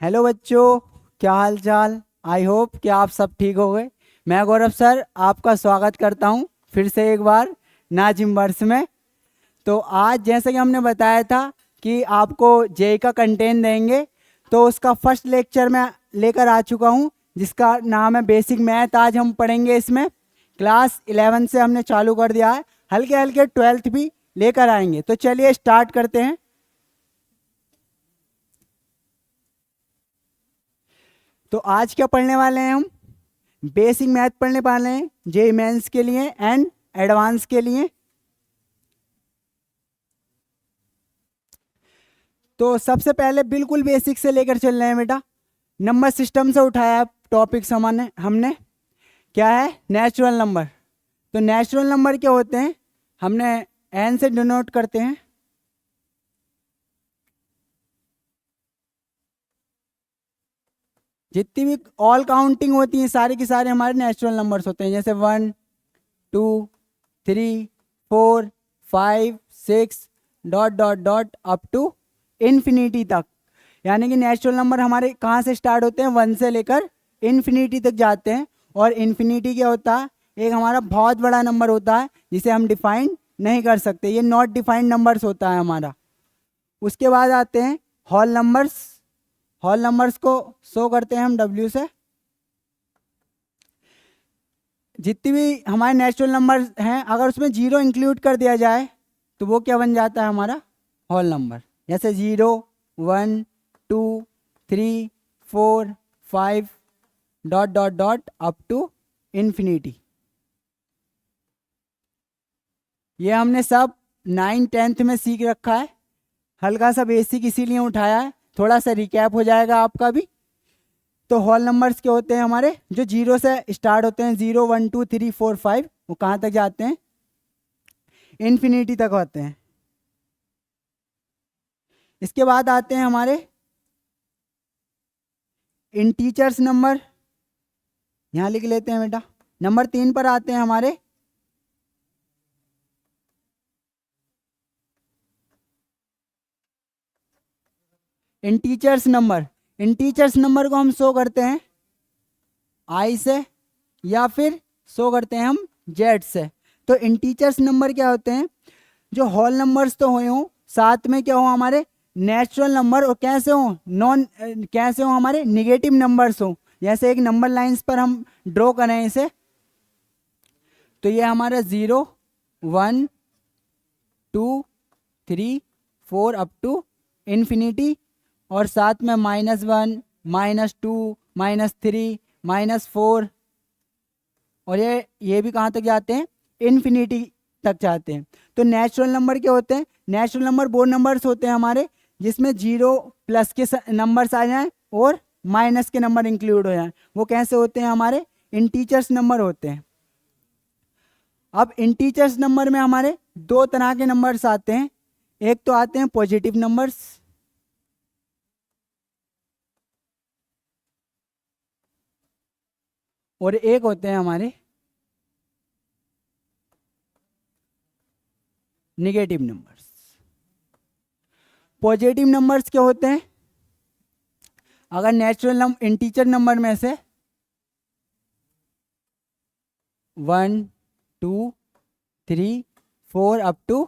Hello बच्चों, क्या हाल चाल। आई होप कि आप सब ठीक हो गए। मैं गौरव सर आपका स्वागत करता हूं फिर से एक बार नाजिम वर्स में। तो आज जैसे कि हमने बताया था कि आपको जेई का कंटेंट देंगे, तो उसका फर्स्ट लेक्चर मैं लेकर आ चुका हूं जिसका नाम है बेसिक मैथ। आज हम पढ़ेंगे इसमें। क्लास 11 से हमने चालू कर दिया है, हल्के हल्के 12th भी लेकर आएंगे। तो चलिए स्टार्ट करते हैं। तो आज क्या पढ़ने वाले हैं हम? बेसिक मैथ पढ़ने वाले हैं जेई मेंस के लिए एंड एडवांस के लिए। तो सबसे पहले बिल्कुल बेसिक से लेकर चल रहे हैं बेटा। नंबर सिस्टम से उठाया टॉपिक हमने हमने क्या है? Natural number. तो नेचुरल नंबर क्या होते हैं? हमने एन से डिनोट करते हैं। जितनी भी ऑल काउंटिंग होती हैं सारे के सारे हमारे नेचुरल नंबर्स होते हैं, जैसे 1 2 3 4 5 6 dot dot dot up to infinity तक। यानी कि नेचुरल नंबर हमारे कहाँ से स्टार्ट होते हैं? 1 से लेकर इन्फिनिटी तक जाते हैं। और इन्फिनिटी क्या होता है? एक हमारा बहुत बड़ा नंबर होता है जिसे हम डिफाइन नहीं कर सकते, ये नॉट डिफाइंड नंबर्स होता है हमारा। उसके बाद आते हैं होल नंबर्स। होल नंबर्स को शो करते हैं हम डब्ल्यू से। जितनी भी हमारे नेचुरल नंबर हैं अगर उसमें जीरो इंक्लूड कर दिया जाए तो वो क्या बन जाता है? हमारा होल नंबर। जैसे 0 1 2 3 4 5 dot dot dot up to infinity. ये हमने सब 9th-10th में सीख रखा है। हल्का सा बेसिक इसीलिए उठाया है, थोड़ा सा रिकैप हो जाएगा आपका भी। तो होल नंबर्स के होते हैं हमारे जो जीरो से स्टार्ट होते हैं, 0 1 2 3 4 5, वो कहाँ तक जाते हैं? इन्फिनिटी तक होते हैं। इसके बाद आते हैं हमारे इंटीजर्स नंबर। यहाँ लिख लेते हैं बेटा। नंबर 3 पर आते हैं हमारे इंटीजर्स नंबर। इंटीजर्स नंबर को हम शो करते हैं आई से या फिर शो करते हैं हम जेड से। तो इंटीजर्स नंबर क्या होते हैं? जो होल नंबर्स तो हुए हों, साथ में क्या हो हमारे नेचुरल नंबर, और कैसे हो नॉन कैसे हो हमारे निगेटिव नंबर्स हो। जैसे एक नंबर लाइंस पर हम ड्रॉ करें इसे, तो ये हमारा 0 1 2 3 4 अप टू इन्फिनिटी, और साथ में -1 -2 -3 -4, और ये भी कहाँ तक जाते हैं? इन्फिनिटी तक जाते हैं। तो नेचुरल नंबर क्या होते हैं? नेचुरल नंबर वो नंबर्स होते हैं हमारे जिसमें जीरो प्लस के नंबर्स आ जाएं और माइनस के नंबर इंक्लूड हो जाएं। वो कैसे होते हैं? हमारे इंटीजर्स नंबर होते हैं। अब इंटीजर्स नंबर में हमारे दो तरह के नंबर्स आते हैं। एक तो आते हैं पॉजिटिव नंबर्स, और एक होते हैं हमारे निगेटिव नंबर्स। पॉजिटिव नंबर्स क्या होते हैं? अगर नेचुरल इंटीजर नंबर में से 1 2 3 4 अप टू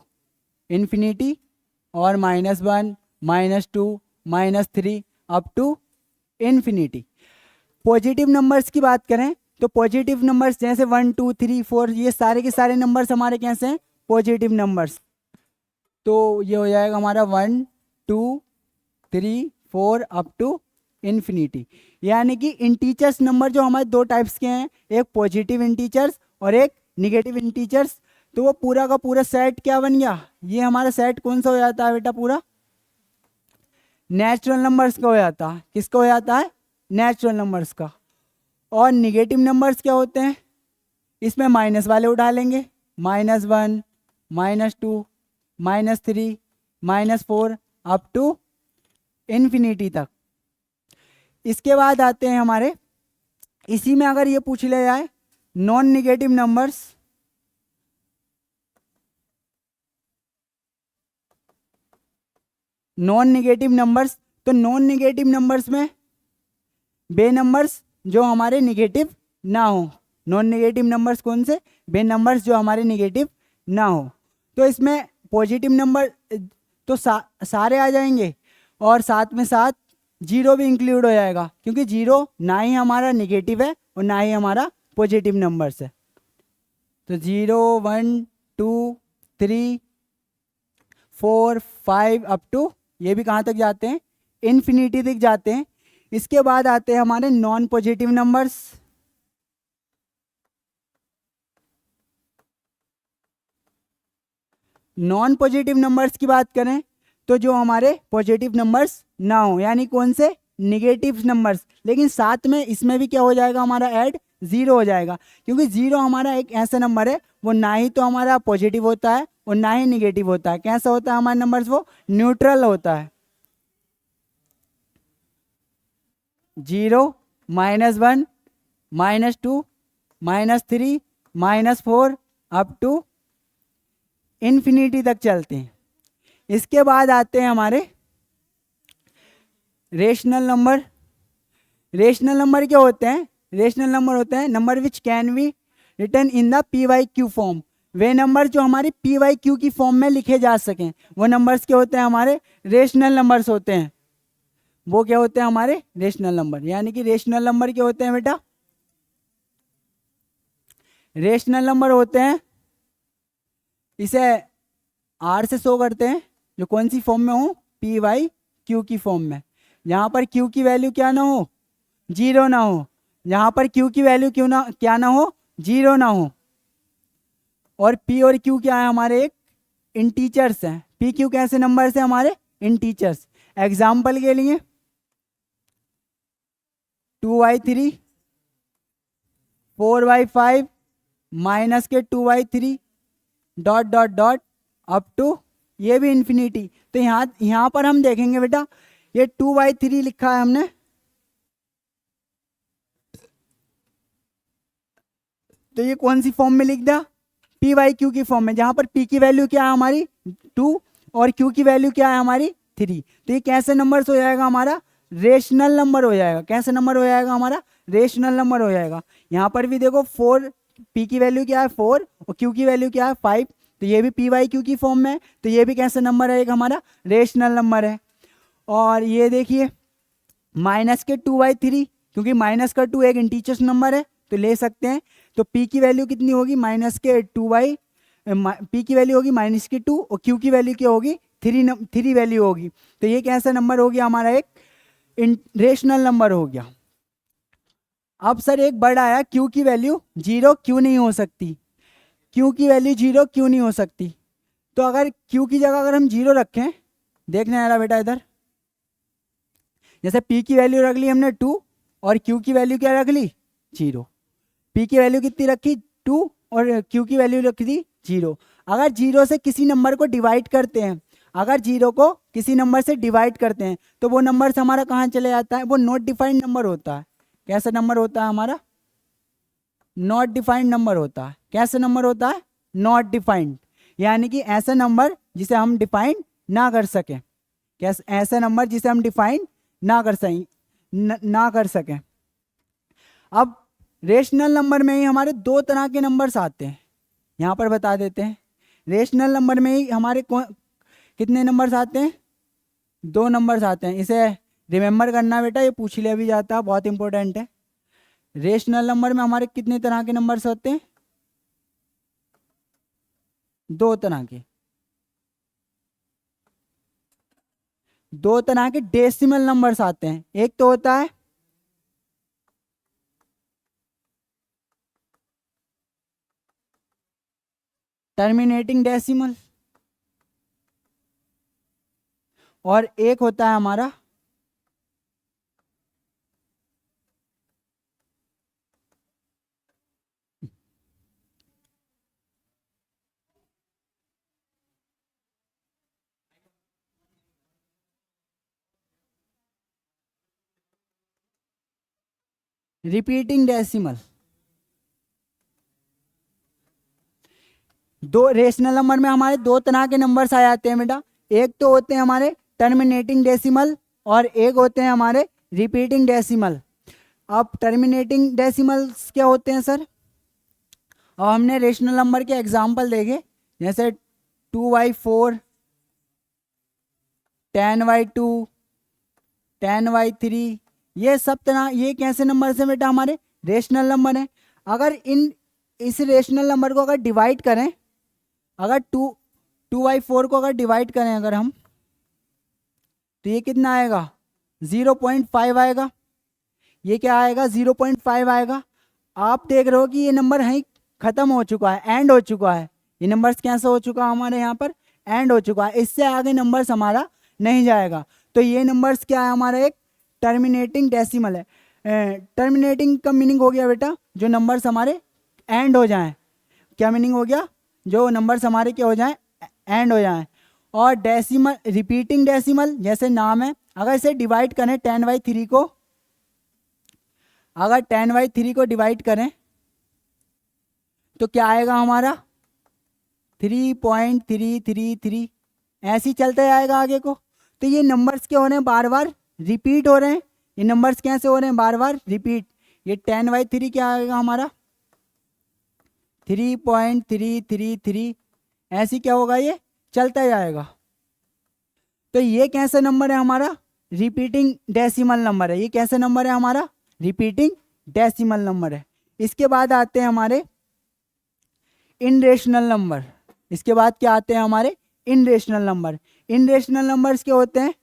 इन्फिनिटी, और -1 -2 -3 up to infinity. Positive numbers की बात करें तो पॉजिटिव नंबर्स जैसे 1 2 3 4, ये सारे के सारे नंबर्स हमारे कैसे हैं? Positive numbers. तो ये हो जाएगा हमारा 1 2 3 4 अप टू इन्फिनिटी। यानी कि इंटीजर्स नंबर जो हमारे दो टाइप्स के हैं, एक पॉजिटिव इंटीजर्स और एक निगेटिव इंटीजर्स। तो वो पूरा का पूरा सेट क्या बन गया? ये हमारा सेट कौन सा हो जाता है बेटा? पूरा नेचुरल नंबर्स का हो जाता है। किसका हो जाता है? नेचुरल नंबर्स का। और निगेटिव नंबर्स क्या होते हैं? इसमें माइनस वाले उठा लेंगे, -1 -2 -3 -4 अप टू इन्फिनिटी तक। इसके बाद आते हैं हमारे, इसी में अगर ये पूछ लिया जाए non negative numbers, non negative numbers, तो नॉन निगेटिव नंबर्स में वे नंबर्स जो हमारे निगेटिव ना हो। नॉन नेगेटिव नंबर्स कौन से? वे नंबर्स जो हमारे निगेटिव ना हो। तो इसमें पॉजिटिव नंबर तो सारे आ जाएंगे और साथ में साथ जीरो भी इंक्लूड हो जाएगा, क्योंकि जीरो ना ही हमारा निगेटिव है और ना ही हमारा पॉजिटिव नंबर्स है। तो 0 1 2 3 4 5 अप टू ये भी कहाँ तक जाते हैं? इन्फिनिटी तक जाते हैं। इसके बाद आते हैं हमारे non positive numbers. Non positive numbers की बात करें तो जो हमारे पॉजिटिव नंबर्स ना हो, यानी कौन से? Negative numbers. लेकिन साथ में इसमें भी क्या हो जाएगा हमारा? ऐड जीरो हो जाएगा, क्योंकि जीरो हमारा एक ऐसा नंबर है वो ना ही तो हमारा पॉजिटिव होता है और ना ही निगेटिव होता है। कैसा होता है हमारा नंबर्स? वो न्यूट्रल होता है। 0 -1 -2 -3 -4 अप टू इन्फिनिटी तक चलते हैं। इसके बाद आते हैं हमारे रेशनल नंबर। रेशनल नंबर क्या होते हैं? रेशनल नंबर होते हैं number which can be written in the PYQ form. वे नंबर जो हमारी PYQ की फॉर्म में लिखे जा सकें, वो नंबर्स क्या होते हैं? हमारे रेशनल नंबर्स होते हैं। वो क्या होते हैं? हमारे रेशनल नंबर। यानी कि रेशनल नंबर क्या होते हैं बेटा? रेशनल नंबर होते हैं, इसे R से शो करते हैं, जो कौन सी फॉर्म में हो? PYQ की फॉर्म में। यहाँ पर Q की वैल्यू क्या ना हो? जीरो ना हो। यहाँ पर Q की वैल्यू क्या ना हो? जीरो ना हो। और P और Q क्या है? हमारे एक इंटीजर्स हैं। P Q कैसे नंबर्स हैं? हमारे इंटीजर्स। एग्जाम्पल के लिए 2/3 4/5 माइनस के 2/3 dot dot dot up to ये भी इन्फिनिटी। तो यहाँ पर हम देखेंगे बेटा, ये 2/3 लिखा है हमने, तो ये कौन सी फॉर्म में लिख दिया? PYQ की फॉर्म में, जहां पर P की वैल्यू क्या है? हमारी 2 और Q की वैल्यू क्या है? हमारी 3। तो ये कैसे नंबर्स हो जाएगा? हमारा रेशनल नंबर हो जाएगा। कैसे नंबर हो जाएगा? हमारा रेशनल नंबर हो जाएगा। यहाँ पर भी देखो 4, P की वैल्यू क्या है? 4 और Q की वैल्यू क्या है? 5। तो ये भी PYQ की फॉर्म में है, तो ये भी कैसे नंबर है? एक हमारा रेशनल नंबर है। और ये देखिए माइनस के 2/3, क्योंकि माइनस का 2 एक इंटीजर्स नंबर है तो ले सकते हैं। तो P की वैल्यू कितनी होगी? माइनस के 2 P की वैल्यू होगी माइनस की 2 और Q की वैल्यू क्या होगी? 3 वैल्यू होगी। तो ये कैसा नंबर हो गया? हमारा एक रेशनल नंबर हो गया। अब सर एक वर्ड आया, Q की वैल्यू जीरो क्यों नहीं हो सकती? Q की वैल्यू जीरो क्यों नहीं हो सकती? तो अगर Q की जगह अगर हम जीरो रखें, देखना है बेटा इधर, जैसे P की वैल्यू रख ली हमने 2 और Q की वैल्यू क्या रख ली? 0। P की वैल्यू कितनी रखी? 2 और Q की वैल्यू रख दी 0। अगर जीरो से किसी नंबर को डिवाइड करते हैं, अगर जीरो को किसी नंबर से डिवाइड करते हैं तो वो नंबर हमारा कहाँ चले जाता है? वो नॉट डिफाइंड नंबर होता है। कैसा नंबर होता है हमारा? नॉट डिफाइंड नंबर होता है। कैसा नंबर होता है? नॉट डिफाइंड, यानी कि ऐसा नंबर जिसे हम डिफाइन ना कर सकें। कैसा? ऐसा नंबर जिसे हम डिफाइन ना कर सकें। अब रेशनल नंबर में ही हमारे दो तरह के नंबर्स आते हैं, यहाँ पर बता देते हैं। रेशनल नंबर में ही हमारे कितने नंबर्स आते हैं? 2 नंबर्स आते हैं। इसे रिमेंबर करना बेटा, ये पूछ लिया भी जाता है, बहुत इंपॉर्टेंट है। रेशनल नंबर में हमारे कितने तरह के नंबर्स होते हैं? 2 तरह के। 2 तरह के डेसिमल नंबर्स आते हैं। एक तो होता है टर्मिनेटिंग डेसिमल और एक होता है हमारा रिपीटिंग डेसिमल। 2 रेशनल नंबर में हमारे 2 तरह के नंबर्स आ जाते हैं बेटा। एक तो होते हैं हमारे टर्मिनेटिंग डेसिमल और एक होते हैं हमारे रिपीटिंग डेसिमल। अब टर्मिनेटिंग डेसिमल्स क्या होते हैं सर? अब हमने रेशनल नंबर के एग्जाम्पल देखे, जैसे 2/4, 10/2, 10/3, ये सब तरह ये कैसे नंबर से बेटा? हमारे रेशनल नंबर है। अगर इस रेशनल नंबर को अगर डिवाइड करें, अगर 2/4 को अगर डिवाइड करें अगर हम, तो ये कितना आएगा? 0.5 आएगा। ये क्या आएगा? 0.5 आएगा। आप देख रहे हो कि ये नंबर है खत्म हो चुका है, एंड हो चुका है। ये नंबर्स कैसे हो चुका है हमारे यहाँ पर? एंड हो चुका है। इससे आगे नंबर्स हमारा नहीं जाएगा। तो ये नंबर्स क्या है? हमारा एक टर्मिनेटिंग डेसिमल है। टर्मिनेटिंग का मीनिंग हो गया बेटा जो नंबर्स हमारे एंड हो जाएं। क्या मीनिंग हो गया? जो नंबर्स हमारे क्या हो जाएं? एंड हो जाएं। और डेसिमल, रिपीटिंग डेसिमल जैसे नाम है, अगर इसे डिवाइड करें 10/3 को, अगर 10/3 को डिवाइड करें तो क्या आएगा हमारा? 3.333, ऐसे ही चलते जाएगा आगे को। तो ये नंबर्स क्या हो रहे हैं? बार बार रिपीट हो रहे हैं। ये नंबर्स कैसे हो रहे हैं? बार बार रिपीट। ये 10/3 क्या आएगा हमारा? 3.333, ऐसे क्या होगा? ये चलता जाएगा। तो ये कैसा नंबर है हमारा? रिपीटिंग डेसिमल नंबर है। ये कैसा नंबर है हमारा? रिपीटिंग डेसिमल नंबर है। इसके बाद आते हैं हमारे इनरेशनल नंबर। इसके बाद क्या आते हैं हमारे? इनरेशनल नंबर। इनरेशनल नंबर्स क्या होते हैं?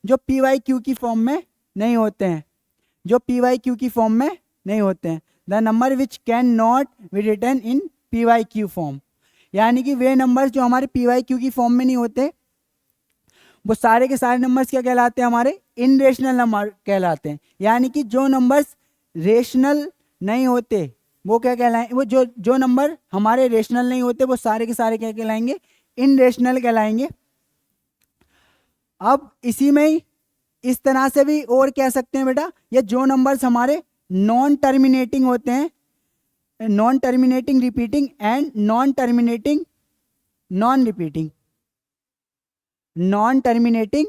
जो PYQ की फॉर्म में नहीं होते हैं। जो PYQ की फॉर्म में नहीं होते हैं। The number which can not be written in PYQ form, यानी कि वे नंबर्स जो हमारे PYQ की फॉर्म में नहीं होते, वो सारे के सारे नंबर्स क्या कहलाते हैं? हमारे इनरेशनल नंबर कहलाते हैं। यानी कि जो नंबर्स रेशनल नहीं होते वो क्या कहलाएंगे? वो जो नंबर हमारे रेशनल नहीं होते वो सारे के सारे क्या कहलाएंगे? इनरेशनल कहलाएंगे। अब इसी में ही इस तरह से भी और कह सकते हैं बेटा, ये जो नंबर्स हमारे नॉन टर्मिनेटिंग होते हैं, non terminating repeating and non terminating non repeating, non terminating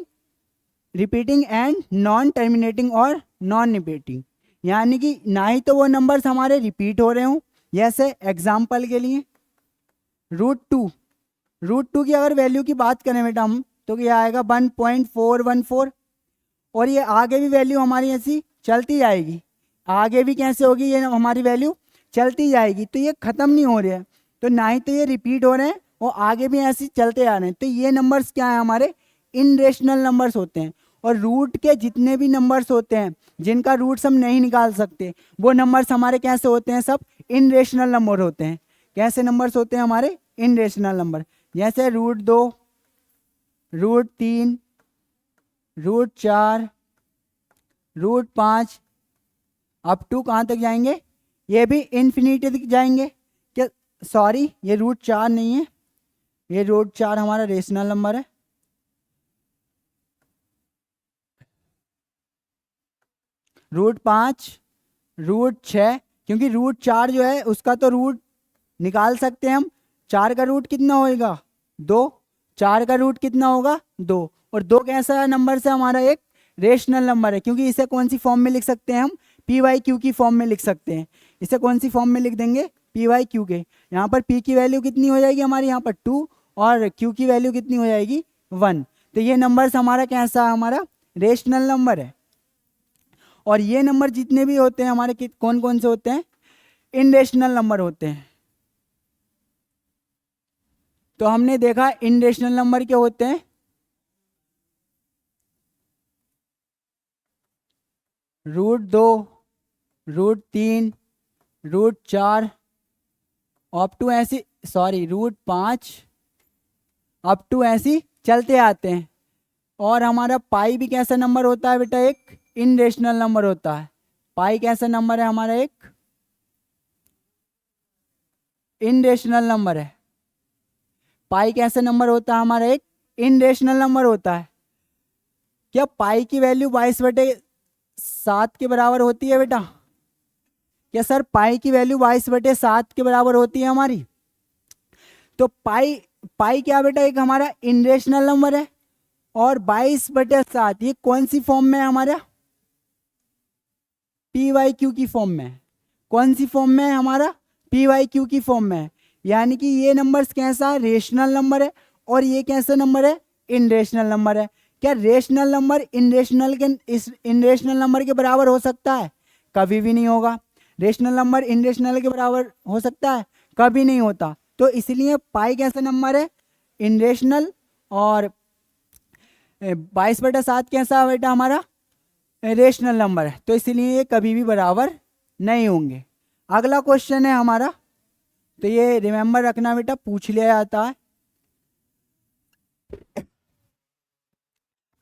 repeating and non terminating और नॉन रिपीटिंग, यानी कि ना ही तो वो नंबर्स हमारे रिपीट हो रहे हों। जैसे एग्जाम्पल के लिए √2 की अगर वैल्यू की बात करें बेटा हम, तो क्या आएगा? 1.414। और ये आगे भी वैल्यू हमारी ऐसी चलती जाएगी। आगे भी कैसे होगी? ये हमारी वैल्यू चलती जाएगी। तो ये ख़त्म नहीं हो रहे हैं। तो ना ही तो ये रिपीट हो रहे हैं और आगे भी ऐसे चलते आ रहे हैं। तो ये नंबर्स क्या है? हमारे इनरेशनल नंबर्स होते हैं। और रूट के जितने भी नंबर्स होते हैं जिनका रूट्स हम नहीं निकाल सकते, वो नंबर्स हमारे कैसे होते हैं? सब इनरेशनल नंबर होते हैं। कैसे नंबर्स होते हैं हमारे? इनरेशनल नंबर। जैसे √2, √3, √4, √5, अप टू कहाँ तक जाएंगे? ये भी इन्फिनिटी तक जाएंगे। क्या? सॉरी, ये √4 नहीं है, ये √4 हमारा रेशनल नंबर है। √5, √6, क्योंकि √4 जो है उसका तो रूट निकाल सकते हैं हम। 4 का रूट कितना होएगा? 2। 4 का रूट कितना होगा? 2। और 2 कैसा नंबर से? हमारा एक रेशनल नंबर है, क्योंकि इसे कौन सी फॉर्म में लिख सकते हैं हम? PYQ की फॉर्म में लिख सकते हैं। इसे कौन सी फॉर्म में लिख देंगे? PYQ के। यहाँ पर P की वैल्यू कितनी हो जाएगी हमारी? यहाँ पर 2, और Q की वैल्यू कितनी हो जाएगी? 1। तो ये नंबर्स हमारा कैसा? हमारा रेशनल नंबर है। और ये नंबर जितने भी होते हैं हमारे कौन कौन से होते हैं? इनरेशनल नंबर होते हैं। तो हमने देखा इनरेशनल नंबर क्या होते हैं? √2, √3, √4 अप टू ऐसी, सॉरी √5 अप टू ऐसी चलते आते हैं। और हमारा पाई भी कैसा नंबर होता है बेटा? एक इनरेशनल नंबर होता है। पाई कैसा नंबर है हमारा? एक इनरेशनल नंबर है। पाई कैसा नंबर होता है हमारा? एक इनरेशनल नंबर होता है। क्या पाई की वैल्यू 22/7 के बराबर होती है बेटा? क्या सर पाई की वैल्यू 22/7 के बराबर होती है हमारी? तो पाई क्या बेटा? एक हमारा इनरेशनल नंबर है। और 22/7 ये कौन सी फॉर्म में है हमारा? पी वाई क्यू की फॉर्म में है। कौन सी फॉर्म में है हमारा? पी वाई क्यू की फॉर्म में है। यानी कि ये नंबर्स कैसा है? रेशनल नंबर है। और ये कैसा नंबर है? इनरेशनल नंबर है। क्या रेशनल नंबर इनरेशनल नंबर के बराबर हो सकता है? कभी भी नहीं होगा। रेशनल नंबर इनरेशनल के बराबर हो सकता है? कभी नहीं होता। तो इसलिए पाई कैसा नंबर है? इनरेशनल। और 22/7 कैसा है बेटा हमारा? रेशनल नंबर है। तो इसलिए ये कभी भी बराबर नहीं होंगे। अगला क्वेश्चन है हमारा, तो ये रिमेंबर रखना बेटा, पूछ लिया जाता है।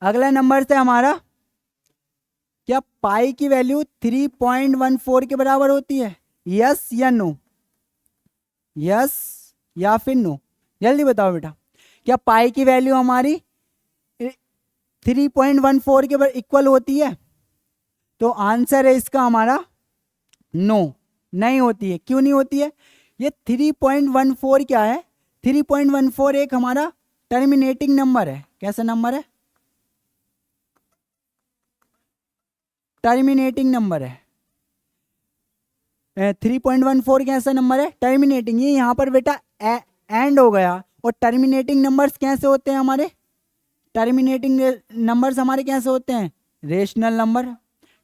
अगला नंबर से हमारा, क्या पाई की वैल्यू 3.14 के बराबर होती है? यस या नो? यस या फिर नो? जल्दी बताओ बेटा। क्या पाई की वैल्यू हमारी 3.14 के इक्वल होती है? तो आंसर है इसका हमारा नो, नहीं होती है। क्यों नहीं होती है? ये 3.14 क्या है? 3.14 एक हमारा टर्मिनेटिंग नंबर है। कैसा नंबर है? टर्मिनेटिंग नंबर है। 3.14 कैसा नंबर है? टर्मिनेटिंग। ये यहाँ पर बेटा एंड हो गया। और टर्मिनेटिंग नंबर्स कैसे होते हैं हमारे? टर्मिनेटिंग नंबर्स हमारे कैसे होते हैं? Rational number.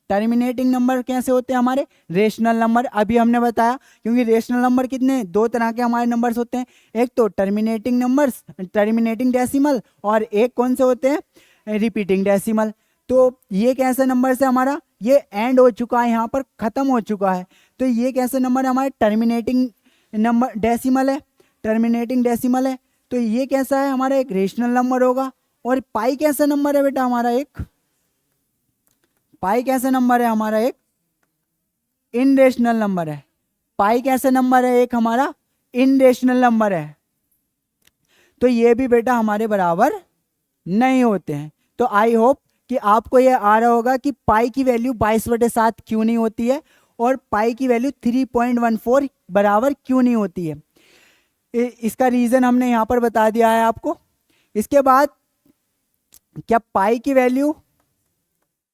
टर्मिनेटिंग नंबर कैसे होते हैं हमारे? Rational number. अभी हमने बताया, क्योंकि रेशनल नंबर कितने, दो तरह के हमारे नंबर्स होते हैं। एक तो टर्मिनेटिंग नंबर्स, टर्मिनेटिंग डेसिमल, और एक कौन से होते हैं? Repeating decimal. तो ये कैसा नंबर से हमारा, ये एंड हो चुका है, यहाँ पर खत्म हो चुका है। तो ये कैसा नंबर है हमारे? टर्मिनेटिंग नंबर डेसिमल है। टर्मिनेटिंग डेसिमल है। तो ये कैसा है हमारा? एक रेशनल नंबर होगा। और पाई कैसा नंबर है बेटा हमारा? एक पाई कैसा नंबर है हमारा? एक इनरेशनल नंबर है। पाई कैसा नंबर है? एक हमारा इनरेशनल नंबर है। तो ये भी बेटा हमारे बराबर नहीं होते हैं। तो आई होप कि आपको ये आ रहा होगा कि पाई की वैल्यू 22/7 क्यों नहीं होती है, और पाई की वैल्यू 3.14 बराबर क्यों नहीं होती है। इसका रीज़न हमने यहाँ पर बता दिया है आपको। इसके बाद, क्या पाई की वैल्यू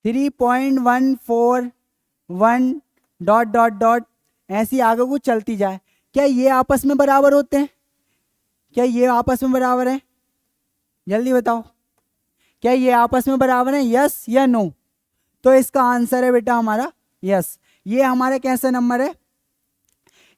3.141 डॉट डॉट डॉट ऐसी आगे को चलती जाए, क्या ये आपस में बराबर होते हैं? क्या ये आपस में बराबर है? जल्दी बताओ, क्या ये आपस में बराबर है? यस या नो? तो इसका आंसर है बेटा हमारा यस। ये हमारा कैसा नंबर है?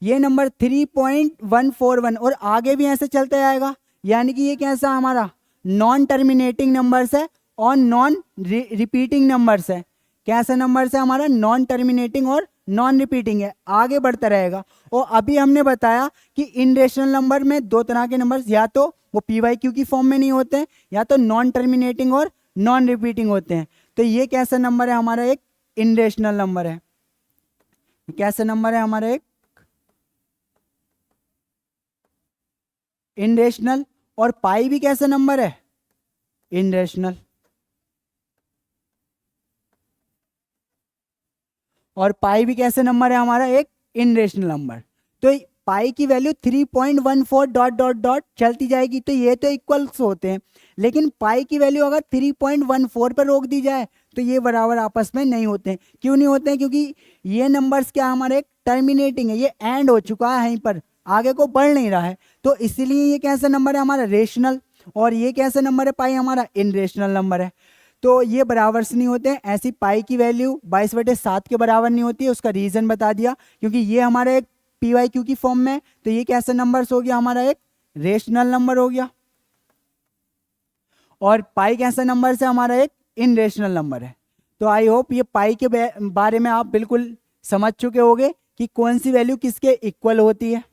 ये नंबर 3.141, और आगे भी ऐसे चलता जाएगा। यानी कि ये कैसा हमारा नॉन टर्मिनेटिंग नंबर्स है और नॉन रिपीटिंग नंबर्स है। कैसा नंबर्स है हमारा? नॉन टर्मिनेटिंग और नॉन रिपीटिंग है, आगे बढ़ता रहेगा। और अभी हमने बताया कि इनरेशनल नंबर में दो तरह के नंबर्स, या तो वो पी वाई क्यू की फॉर्म में नहीं होते हैं, या तो नॉन टर्मिनेटिंग और नॉन रिपीटिंग होते हैं। तो ये कैसा नंबर है हमारा? एक इनरेशनल नंबर है। कैसा नंबर है हमारा? एक इनरेशनल। और पाई भी कैसा नंबर है? इनरेशनल। और पाई भी कैसे नंबर है हमारा? एक इनरेशनल नंबर। तो पाई की वैल्यू 3.14 डॉट डॉट डॉट चलती जाएगी, तो ये तो इक्वल्स होते हैं। लेकिन पाई की वैल्यू अगर 3.14 पर रोक दी जाए तो ये बराबर आपस में नहीं होते हैं। क्यों नहीं होते हैं? क्योंकि ये नंबर्स क्या हमारे? एक टर्मिनेटिंग है, ये एंड हो चुका है, यहीं पर आगे को बढ़ नहीं रहा है। तो इसलिए ये कैसा नंबर है हमारा? रेशनल। और ये कैसा नंबर है? पाई हमारा इनरेशनल नंबर है। तो ये बराबर से नहीं होते हैं। ऐसी पाई की वैल्यू 22/7 के बराबर नहीं होती है। उसका रीज़न बता दिया, क्योंकि ये हमारा एक पी वाई क्यू की फॉर्म में, तो ये कैसा नंबर्स हो गया हमारा? एक रेशनल नंबर हो गया। और पाई कैसा नंबर से हमारा? एक इनरेशनल नंबर है। तो आई होप ये पाई के बारे में आप बिल्कुल समझ चुके होंगे कि कौन सी वैल्यू किसके इक्वल होती है।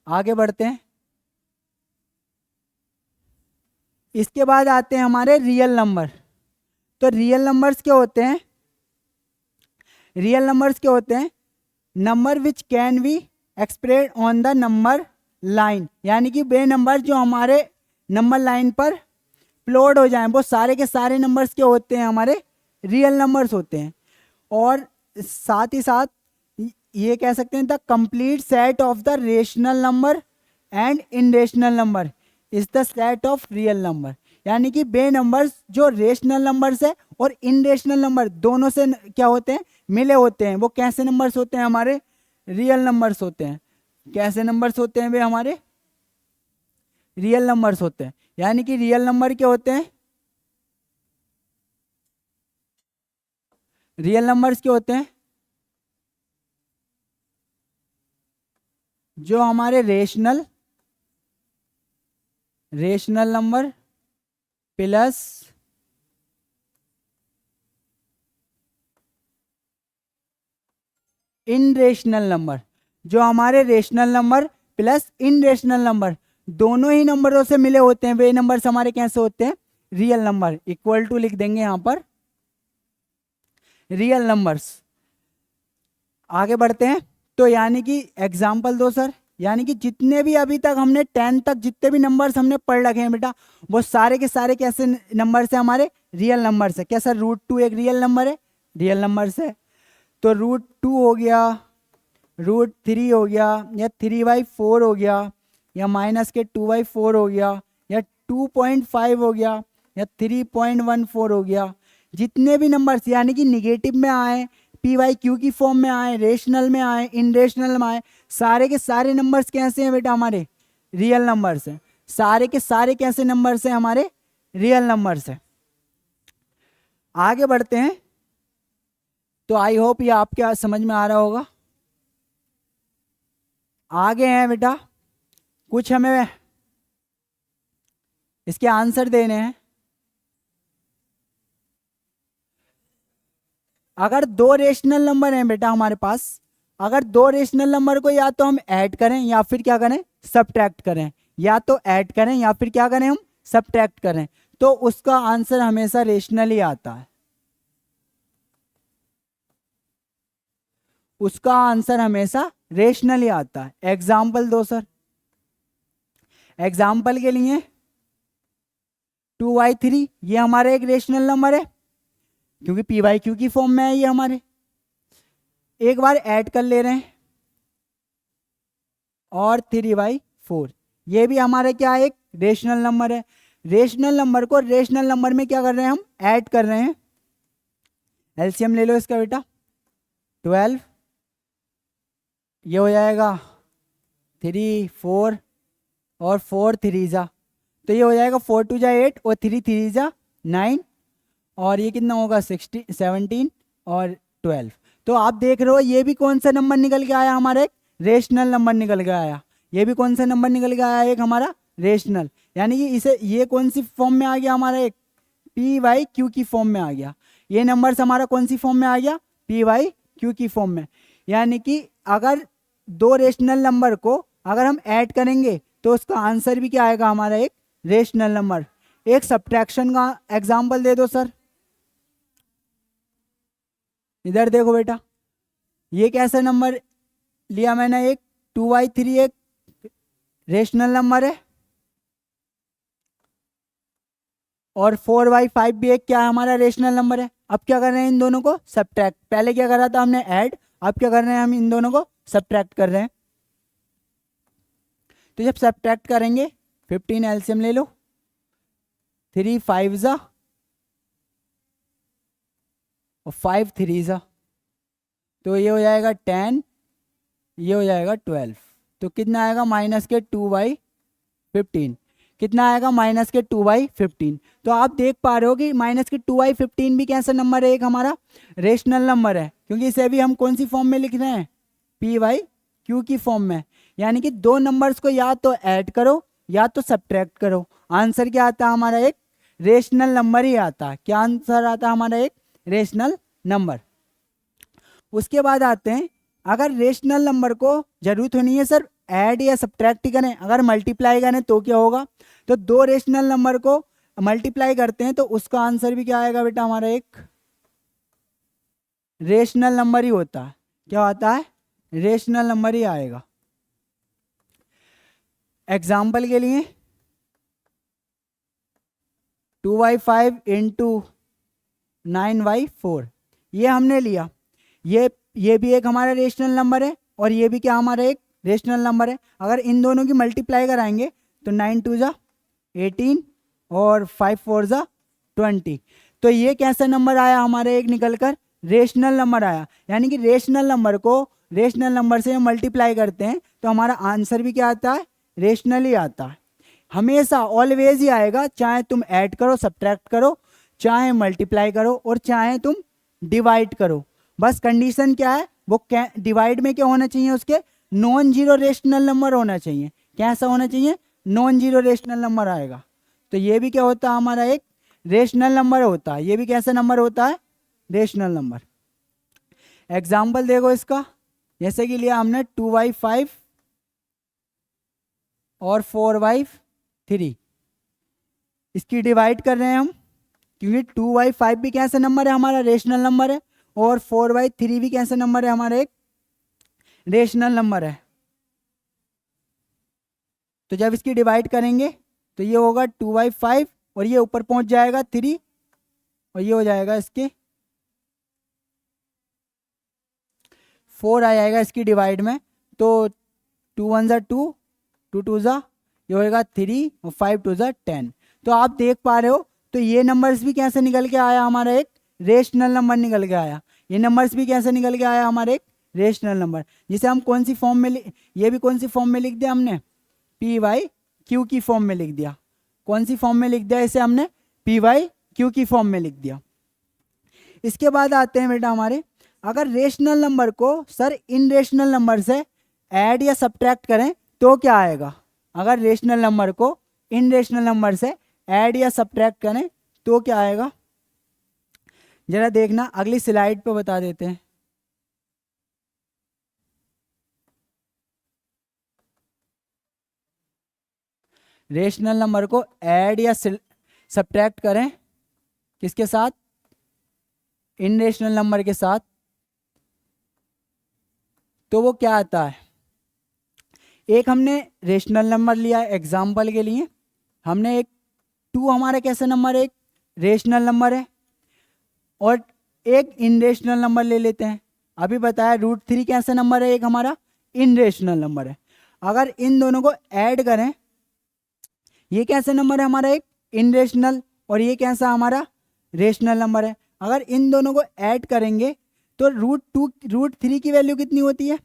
आगे बढ़ते हैं। इसके बाद आते हैं हमारे रियल नंबर। तो रियल नंबर्स क्या होते हैं? रियल नंबर्स क्या होते हैं? Number which can be express on the number line. यानी कि वे नंबर जो हमारे नंबर लाइन पर प्लॉट हो जाएं, वो सारे के सारे नंबर्स क्या होते हैं? हमारे रियल नंबर्स होते हैं। और साथ ही साथ ये कह सकते हैं, the complete set of the rational number and irrational number is the set of real number. यानी कि वे नंबर्स जो रेशनल नंबर्स है और इनरेशनल नंबर दोनों से क्या होते हैं, मिले होते हैं, वो कैसे नंबर्स होते हैं, हमारे रियल नंबर्स होते हैं। कैसे नंबर्स होते हैं वे, हमारे रियल नंबर्स होते हैं। यानी कि रियल नंबर क्या होते हैं, रियल नंबर्स क्या होते हैं, जो हमारे रेशनल नंबर प्लस इनरेशनल नंबर, जो हमारे रेशनल नंबर प्लस इनरेशनल नंबर दोनों ही नंबरों से मिले होते हैं, वे नंबर्स हमारे कैसे होते हैं, रियल नंबर। इक्वल टू लिख देंगे यहां पर रियल नंबर्स। आगे बढ़ते हैं। तो यानी कि एग्जाम्पल दो सर। यानी कि जितने भी अभी तक हमने 10 तक जितने भी नंबर्स हमने पढ़ रखे हैं बेटा, वो सारे के सारे कैसे नंबर्स हैं, हमारे रियल नंबर्स है। क्या सर √2 एक रियल नंबर है, रियल नंबर्स है। तो √2 हो गया, √3 हो गया, या 3/4 हो गया, या -2/4 हो गया, या 2.5 हो गया, या 3.14 हो गया। जितने भी नंबर्स यानी कि निगेटिव में आए, PYQ की फॉर्म में आए, रेशनल में आए, इनरेशनल में आए, सारे के सारे नंबर्स कैसे हैं बेटा, हमारे रियल नंबर्स हैं। सारे के सारे कैसे नंबर्स हैं, हमारे रियल नंबर्स हैं। आगे बढ़ते हैं। तो आई होप ये आपके समझ में आ रहा होगा। आगे हैं बेटा, कुछ हमें इसके आंसर देने हैं। अगर दो रेशनल नंबर हैं बेटा हमारे पास, अगर दो रेशनल नंबर को या तो हम ऐड करें या फिर क्या करें, सब्ट्रैक्ट करें, या तो ऐड करें या फिर क्या करें, हम सब्ट्रैक्ट करें, तो उसका आंसर हमेशा रेशनल ही आता है। उसका आंसर हमेशा रेशनल ही आता है। एग्जाम्पल दो सर। एग्जाम्पल के लिए 2/3 ये हमारा एक रेशनल नंबर है, क्योंकि PYQ की फॉर्म में है ये हमारे। एक बार ऐड कर ले रहे हैं, और 3/4 ये भी हमारे क्या है, एक रेशनल नंबर है। रेशनल नंबर को रेशनल नंबर में क्या कर रहे हैं, हम ऐड कर रहे हैं। एलसीएम ले लो इसका बेटा, 12, ये हो जाएगा 3 4 और 4 3 जा, तो ये हो जाएगा 4 2 जा 8 और 3 3 जा 9, और ये कितना होगा 17 और 12। तो आप देख रहे हो ये भी कौन सा नंबर निकल के आया, हमारा एक रेशनल नंबर निकल के आया। ये भी कौन सा नंबर निकल के आया, एक हमारा रेशनल। यानी कि इसे ये कौन सी फॉर्म में आ गया, हमारा एक PYQ की फॉर्म में आ गया। ये नंबर हमारा कौन सी फॉर्म में आ गया, PYQ की फॉर्म में। यानी कि अगर दो रेशनल नंबर को अगर हम ऐड करेंगे तो उसका आंसर भी क्या आएगा, हमारा एक रेशनल नंबर। एक सब्ट्रैक्शन का एग्जाम्पल दे दो सर। इधर देखो बेटा, ये कैसा नंबर लिया मैंने, एक 2/3 एक रेशनल नंबर है, और 4/5 भी एक क्या है, हमारा रेशनल नंबर है। अब क्या कर रहे हैं, इन दोनों को सब्ट्रैक्ट। पहले क्या करा था हमने, ऐड, अब क्या कर रहे हैं, हम इन दोनों को सब्ट्रैक्ट कर रहे हैं। तो जब सब्ट्रैक्ट करेंगे 15 एलसीएम ले लो, 3 5 जा और 5 3 जा, तो ये हो जाएगा 10, ये हो जाएगा 12। तो कितना आएगा, -2/15। कितना आएगा, -2/15। तो आप देख पा रहे हो कि -2/15 भी कैसा नंबर है, एक हमारा रेशनल नंबर है, क्योंकि इसे भी हम कौन सी फॉर्म में लिख रहे हैं, PYQ की फॉर्म में। यानी कि दो नंबर्स को या तो ऐड करो या तो सब्ट्रैक्ट करो, आंसर क्या आता है, हमारा एक रेशनल नंबर ही आता है। क्या आंसर आता है, हमारा एक रेशनल नंबर। उसके बाद आते हैं, अगर रेशनल नंबर को जरूरत होनी है सर ऐड या सब्ट्रैक्ट ही करें, अगर मल्टीप्लाई करें तो क्या होगा, तो दो रेशनल नंबर को मल्टीप्लाई करते हैं तो उसका आंसर भी क्या आएगा बेटा, हमारा एक रेशनल नंबर ही होता है। क्या होता है, रेशनल नंबर ही आएगा। एग्जाम्पल के लिए 2/5 × 9/4 ये हमने लिया। ये भी एक हमारा रेशनल नंबर है और ये भी क्या हमारा एक रेशनल नंबर है। अगर इन दोनों की मल्टीप्लाई कराएंगे तो 9 2 जा 18 और 5 4 ज़ा 20। तो ये कैसा नंबर आया हमारे एक निकल कर रेशनल नंबर आया। यानी कि रेशनल नंबर को रेशनल नंबर से मल्टीप्लाई करते हैं तो हमारा आंसर भी क्या आता है, रेशनल ही आता है। हमेशा ऑलवेज ही आएगा, चाहे तुम ऐड करो सब्ट्रैक्ट करो, चाहे मल्टीप्लाई करो और चाहे तुम डिवाइड करो। बस कंडीशन क्या है, वो डिवाइड में क्या होना चाहिए, उसके नॉन जीरो रेशनल नंबर होना चाहिए। कैसा होना चाहिए, नॉन जीरो रेशनल नंबर आएगा। तो ये भी क्या होता है हमारा एक रेशनल नंबर होता है। ये भी कैसा नंबर होता है, रेशनल नंबर। एग्जाम्पल देखो इसका, जैसे कि लिया हमने 2/5 और 4/3, इसकी डिवाइड कर रहे हैं हम, क्योंकि 2/5 भी कैसा नंबर है हमारा, रेशनल नंबर है, और 4/3 भी कैसा नंबर है हमारा, एक रेशनल नंबर है। तो जब इसकी डिवाइड करेंगे तो ये होगा 2/5 और ये ऊपर पहुंच जाएगा 3 और ये हो जाएगा इसके 4 आ जाएगा इसकी डिवाइड में। तो 2 1 ज़ा 2, 2 2 ज़ा ये होएगा 3 और 5 2 ज़ा 10। तो आप देख पा रहे हो, तो ये नंबर्स भी कैसे निकल के आया हमारा, एक रेशनल नंबर निकल के आया। ये नंबर्स भी कैसे निकल के आया हमारे, एक रेशनल नंबर, जिसे हम कौन सी फॉर्म में ये भी कौन सी फॉर्म में लिख दिया हमने, P/Q की फॉर्म में लिख दिया। कौन सी फॉर्म में लिख दिया इसे हमने, P/Q की फॉर्म में लिख दिया। इसके बाद आते हैं बेटा हमारे, अगर रेशनल नंबर को सर इन रेशनल नंबर से ऐड या सब्ट्रैक्ट करें तो क्या आएगा। अगर रेशनल नंबर को इन रेशनल नंबर से ऐड या सब्ट्रैक्ट करें तो क्या आएगा, जरा देखना अगली स्लाइड पे बता देते हैं। रेशनल नंबर को ऐड या सब्ट्रैक्ट करें किसके साथ, इन रेशनल नंबर के साथ, तो वो क्या आता है। एक हमने रेशनल नंबर लिया एग्जाम्पल के लिए, हमने एक 2 हमारा कैसा नंबर है, एक रेशनल नंबर है, और एक इन रेशनल नंबर ले लेते हैं। अभी बताया √3 कैसा नंबर है, एक हमारा इन रेशनल नंबर है। अगर इन दोनों को ऐड करें, ये कैसा नंबर है हमारा, एक इन रेशनल, और ये कैसा हमारा रेशनल नंबर है। अगर इन दोनों को ऐड करेंगे तो √3 की वैल्यू कितनी होती है,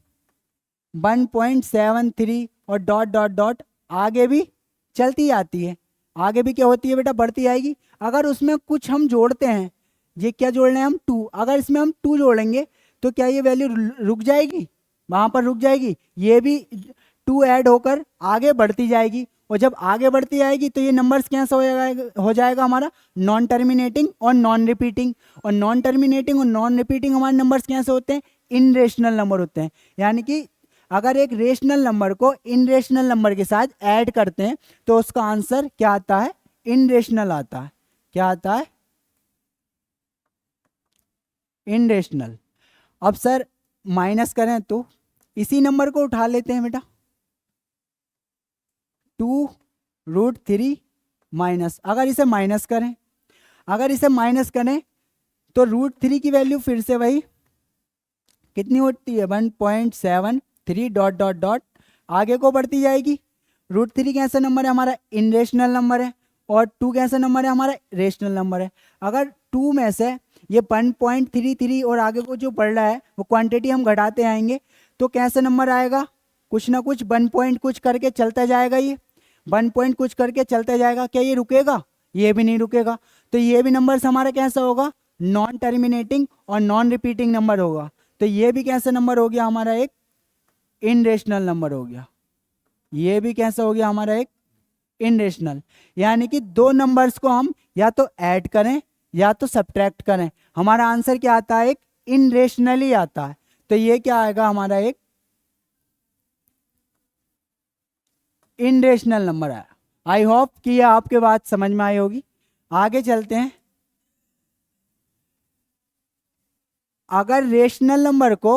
1.73, और डॉट डॉट डॉट आगे भी चलती आती है, आगे भी क्या होती है बेटा, बढ़ती आएगी। अगर उसमें कुछ हम जोड़ते हैं, ये क्या जोड़ रहे हैं हम, 2, अगर इसमें हम 2 जोड़ेंगे तो क्या ये वैल्यू रुक जाएगी, वहाँ पर रुक जाएगी, ये भी 2 ऐड होकर आगे बढ़ती जाएगी। और जब आगे बढ़ती आएगी तो ये नंबर्स कैसा हो जाएगा हमारा, नॉन टर्मिनेटिंग और नॉन रिपीटिंग। और नॉन टर्मिनेटिंग और नॉन रिपीटिंग हमारे नंबर्स कैसे होते हैं, इन रेशनल नंबर होते हैं। यानी कि अगर एक रेशनल नंबर को इन रेशनल नंबर के साथ ऐड करते हैं तो उसका आंसर क्या आता है, इन रेशनल आता है। क्या आता है, इन रेशनल। अब सर माइनस करें तो इसी नंबर को उठा लेते हैं बेटा, 2√3 माइनस, अगर इसे माइनस करें, अगर इसे माइनस करें तो √3 की वैल्यू फिर से वही कितनी होती है, 1.73 डॉट डॉट डॉट आगे को बढ़ती जाएगी। √3 कैसा नंबर है हमारा, इन रेशनल नंबर है, और 2 कैसा नंबर है हमारा, रेशनल नंबर है। अगर 2 में से ये 1.33 और आगे को जो बढ़ रहा है वो क्वांटिटी हम घटाते आएंगे तो कैसा नंबर आएगा, कुछ ना कुछ 1 पॉइंट कुछ करके चलता जाएगा, ये 1 पॉइंट कुछ करके चलता जाएगा। क्या ये रुकेगा, ये भी नहीं रुकेगा। तो ये भी नंबर हमारा कैसा होगा, नॉन टर्मिनेटिंग और नॉन रिपीटिंग नंबर होगा। तो ये भी कैसा नंबर हो गया हमारा, एक इन रेशनल नंबर हो गया। ये भी कैसा हो गया हमारा, एक इन रेशनल। यानी कि 2 नंबर्स को हम या तो ऐड करें या तो सब्ट्रैक्ट करें, हमारा आंसर क्या आता है, एक इन रेशनल ही आता है। तो ये क्या आएगा हमारा, एक इन रेशनल नंबर आया। आई होप कि ये आपके बात समझ में आई होगी। आगे चलते हैं। अगर रेशनल नंबर को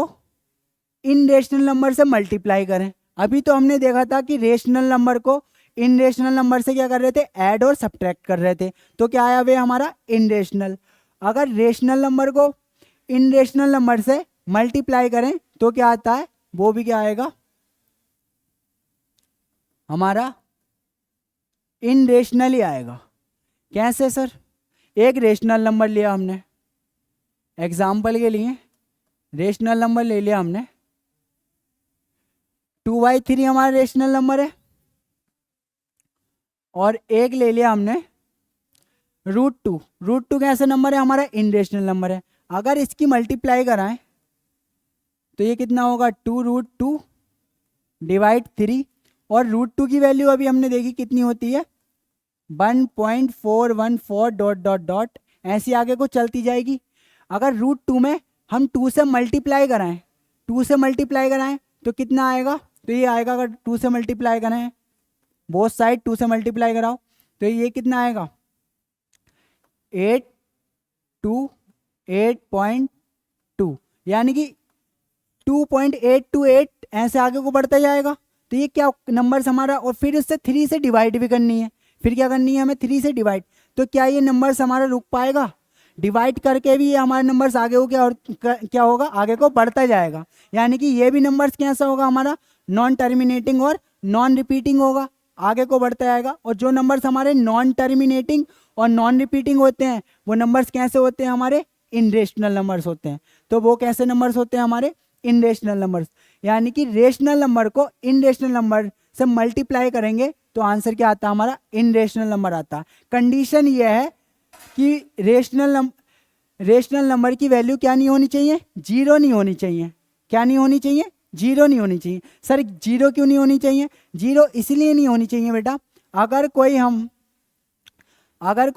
इन रेशनल नंबर से मल्टीप्लाई करें, अभी तो हमने देखा था कि रेशनल नंबर को इन रेशनल नंबर से क्या कर रहे थे, ऐड और सब्ट्रैक्ट कर रहे थे, तो क्या आया वे हमारा इन रेशनल। अगर रेशनल नंबर को इन रेशनल नंबर से मल्टीप्लाई करें तो क्या आता है, वो भी क्या आएगा हमारा इन रेशनल ही आएगा। कैसे सर? एक रेशनल नंबर लिया हमने, एग्जाम्पल के लिए रेशनल नंबर ले लिया हमने, 2/3 हमारा रेशनल नंबर है, और एक ले लिया हमने √2। √2 कैसा नंबर है? हमारा इनरेशनल नंबर है। अगर इसकी मल्टीप्लाई कराएं तो ये कितना होगा? 2√2 डिवाइड 3, और √2 की वैल्यू अभी हमने देखी कितनी होती है, 1.414 डॉट डॉट डॉट, ऐसी आगे को चलती जाएगी। अगर √2 में हम 2 से मल्टीप्लाई कराएं, 2 से मल्टीप्लाई कराएं तो कितना आएगा? तो ये आएगा, अगर 2 से मल्टीप्लाई कराएं, बोथ साइड 2 से मल्टीप्लाई कराओ तो ये कितना आएगा? 8.2, यानी कि 2.828 ऐसे आगे को बढ़ता जाएगा। तो ये क्या नंबर्स हमारा, और फिर इससे 3 से डिवाइड भी करनी है, फिर क्या करनी है हमें? 3 से डिवाइड। तो क्या ये नंबर्स हमारा रुक पाएगा? डिवाइड करके भी ये हमारे नंबर्स आगे को क्या होगा? आगे को बढ़ता जाएगा। यानी कि ये भी नंबर्स कैसा होगा हमारा? नॉन टर्मिनेटिंग और नॉन रिपीटिंग होगा, आगे को बढ़ता जाएगा। और जो नंबर्स हमारे नॉन टर्मिनेटिंग और नॉन रिपीटिंग होते हैं वो नंबर्स कैसे होते हैं? हमारे इनरेशनल नंबर्स होते हैं। तो वो कैसे नंबर्स होते हैं? हमारे इनरेशनल नंबर्स। यानी कि रेशनल नंबर को इनरेशनल नंबर से मल्टीप्लाई करेंगे तो आंसर क्या आता है? हमारा इनरेशनल नंबर आता है। कंडीशन ये है कि रेशनल नंबर की वैल्यू क्या नहीं होनी चाहिए? 0 नहीं होनी चाहिए। क्या नहीं होनी चाहिए? 0 नहीं होनी चाहिए। सर 0 क्यों नहीं होनी चाहिए? 0 इसलिए नहीं होनी चाहिए बेटा, अगर कोई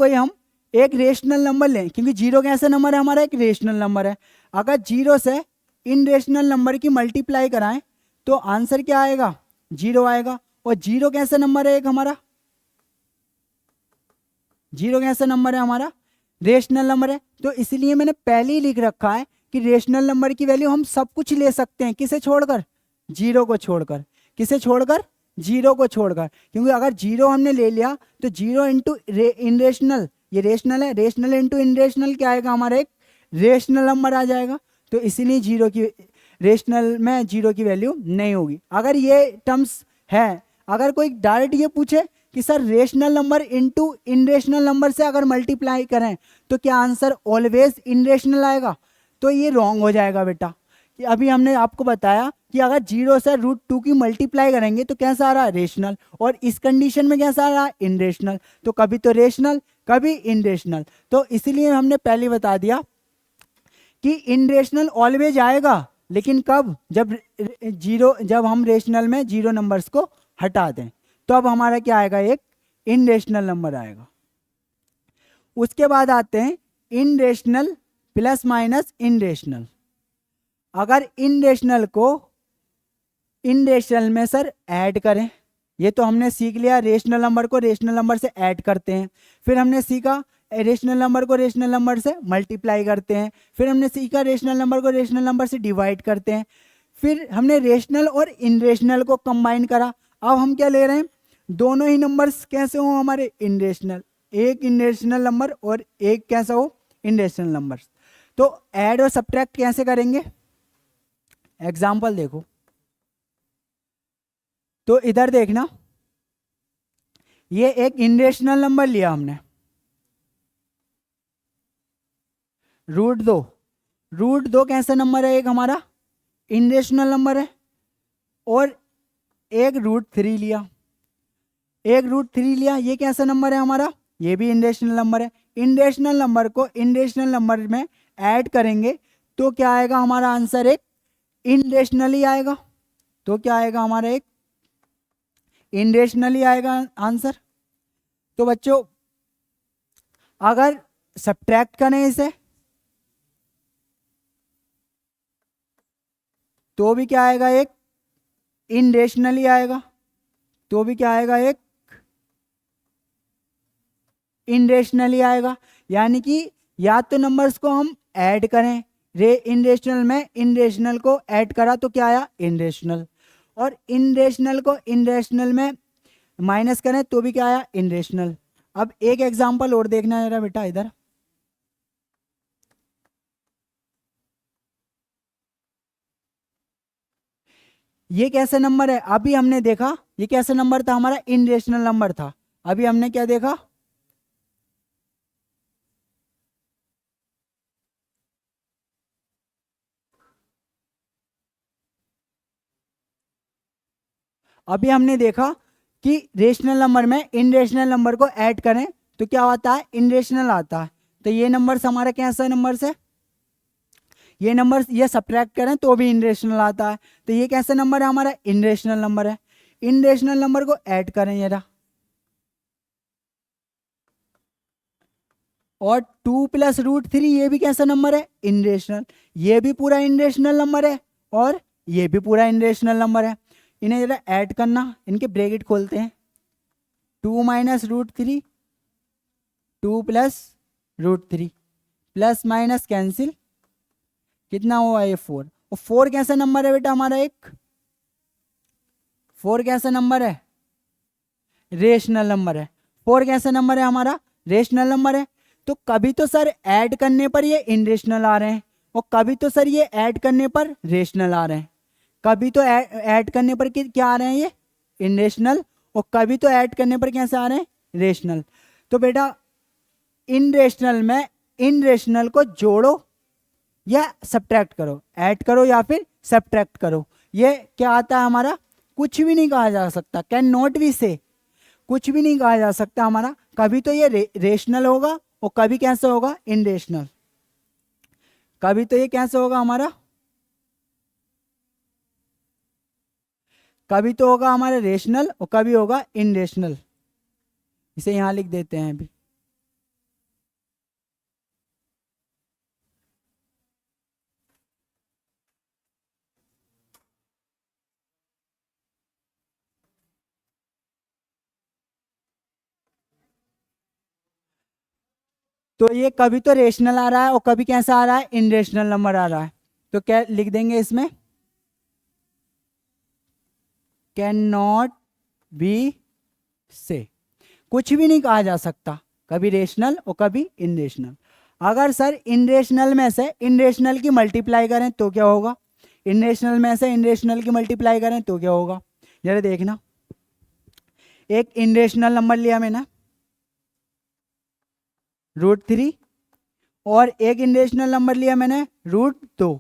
हम एक रेशनल नंबर लें, क्योंकि 0 कैसा नंबर है? हमारा एक रेशनल नंबर है। अगर 0 से इन रेशनल नंबर की मल्टीप्लाई कराएं तो आंसर क्या आएगा? 0 आएगा। और 0 कैसा नंबर है? एक हमारा 0 कैसा नंबर है? हमारा रेशनल नंबर है। तो इसलिए मैंने पहले ही लिख रखा है कि रेशनल नंबर की वैल्यू हम सब कुछ ले सकते हैं, किसे छोड़कर? 0 को छोड़कर। किसे छोड़कर? 0 को छोड़कर। क्योंकि अगर 0 हमने ले लिया तो 0 इंटू इनरेशनल, ये रेशनल है, रेशनल इंटू इनरेशनल क्या आएगा? हमारा एक रेशनल नंबर आ जाएगा। तो इसीलिए 0 की रेशनल में 0 की वैल्यू नहीं होगी। अगर ये टर्म्स है, अगर कोई डायरेक्ट ये पूछे कि sir rational number into irrational number से अगर मल्टीप्लाई करें तो क्या आंसर ऑलवेज इनरेशनल आएगा? तो ये रॉन्ग हो जाएगा बेटा। कि अभी हमने आपको बताया कि अगर 0 से √2 की मल्टीप्लाई करेंगे तो कैसा आ रहा है? रेशनल। और इस कंडीशन में कैसा आ रहा है? इनरेशनल। तो कभी तो रेशनल कभी इनरेशनल। तो इसीलिए हमने पहले बता दिया कि इनरेशनल ऑलवेज आएगा, लेकिन कब? जब हम रेशनल में 0 नंबर्स को हटा दें तो अब हमारा क्या आएगा? एक इनरेशनल नंबर आएगा। उसके बाद आते हैं इनरेशनल प्लस माइनस इनरेशनल। अगर इनरेशनल को इनरेशनल में सर ऐड करें, ये तो हमने सीख लिया, रेशनल नंबर को रेशनल नंबर से ऐड करते हैं। फिर हमने सीखा रेशनल नंबर को रेशनल नंबर से मल्टीप्लाई करते हैं। फिर हमने सीखा रेशनल नंबर को रेशनल नंबर से डिवाइड करते हैं। फिर हमने रेशनल और इनरेशनल को कंबाइन करा। अब हम क्या ले रहे हैं? दोनों ही नंबर्स कैसे हो हमारे? इनरेशनल। एक इनरेशनल नंबर और एक कैसा हो? इनरेशनल नंबर। तो ऐड और सब्ट्रैक्ट कैसे करेंगे? एग्जाम्पल देखो, तो इधर देखना, ये एक इनरेशनल नंबर लिया हमने, √2 कैसा नंबर है? एक हमारा इनरेशनल नंबर है। और एक √3 लिया, ये कैसा नंबर है हमारा? ये भी इनरेशनल नंबर है। इनरेशनल नंबर को इनरेशनल नंबर में ऐड करेंगे तो क्या आएगा हमारा आंसर? एक इनरेशनली आएगा। तो क्या आएगा हमारा? एक इनरेशनली आएगा आंसर। तो बच्चों अगर सब्ट्रैक्ट करें इसे तो भी क्या आएगा? एक इनरेशनली आएगा। तो भी क्या आएगा? एक इनरेशनली आएगा। यानी कि या तो नंबर्स को हम ऐड करें, इनरेशनल में इनरेशनल को ऐड करा तो क्या आया? इनरेशनल। और इनरेशनल को इनरेशनल में माइनस करें तो भी क्या आया? इनरेशनल। अब एक एग्जांपल और देखना जरा बेटा इधर, ये कैसा नंबर है? अभी हमने देखा ये कैसा नंबर था? हमारा इनरेशनल नंबर था। अभी हमने क्या देखा? अभी हमने देखा कि रेशनल नंबर में इनरेशनल नंबर को ऐड करें तो क्या आता है, इनरेशनल आता है। तो ये नंबर हमारा कैसा नंबर से, ये नंबर ये सब्ट्रैक्ट करें तो भी इनरेशनल आता है। तो ये कैसा नंबर है हमारा, इनरेशनल नंबर है। इनरेशनल नंबर को ऐड करें ये रहा, और 2 + √3 ये भी कैसा नंबर है, इनरेशनल। ये भी पूरा इनरेशनल नंबर है और ये भी पूरा इनरेशनल नंबर है। इन्हें जरा ऐड करना, इनके ब्रैकेट खोलते हैं। 2 - √3, 2 + √3, प्लस माइनस कैंसिल, कितना हुआ ये 4। और 4 कैसा नंबर है बेटा हमारा, एक 4 कैसा नंबर है, रेशनल नंबर है। 4 कैसा नंबर है हमारा, रेशनल नंबर है। तो कभी तो सर ऐड करने पर ये इनरेशनल आ रहे हैं और कभी तो सर ये ऐड करने पर रेशनल आ रहे हैं। कभी तो ऐड करने पर क्या आ रहे हैं ये, इनरेशनल, और कभी तो ऐड करने पर कैसे आ रहे हैं, रेशनल। तो बेटा इनरेशनल में इनरेशनल को जोड़ो या सब्ट्रैक्ट करो, ऐड करो या फिर सब्ट्रैक्ट करो। ये क्या आता है हमारा, कुछ भी नहीं कहा जा सकता, कैन नॉट बी से, कुछ भी नहीं कहा जा सकता हमारा। कभी तो ये रेशनल होगा और कभी कैसे होगा, इनरेशनल। कभी तो ये कैसे होगा हमारा, कभी तो होगा हमारा रेशनल और कभी होगा इनरेशनल। इसे यहां लिख देते हैं अभी। तो ये कभी तो रेशनल आ रहा है और कभी कैसा आ रहा है, इनरेशनल नंबर आ रहा है। तो क्या लिख देंगे इसमें, कैन नॉट बी से, कुछ भी नहीं कहा जा सकता, कभी रेशनल और कभी इनरेशनल। अगर सर इनरेशनल में से इनरेशनल की मल्टीप्लाई करें तो क्या होगा, इनरेशनल में से इनरेशनल की मल्टीप्लाई करें तो क्या होगा, जरा देखना। एक इनरेशनल नंबर लिया मैंने √3 और एक इनरेशनल नंबर लिया मैंने √2।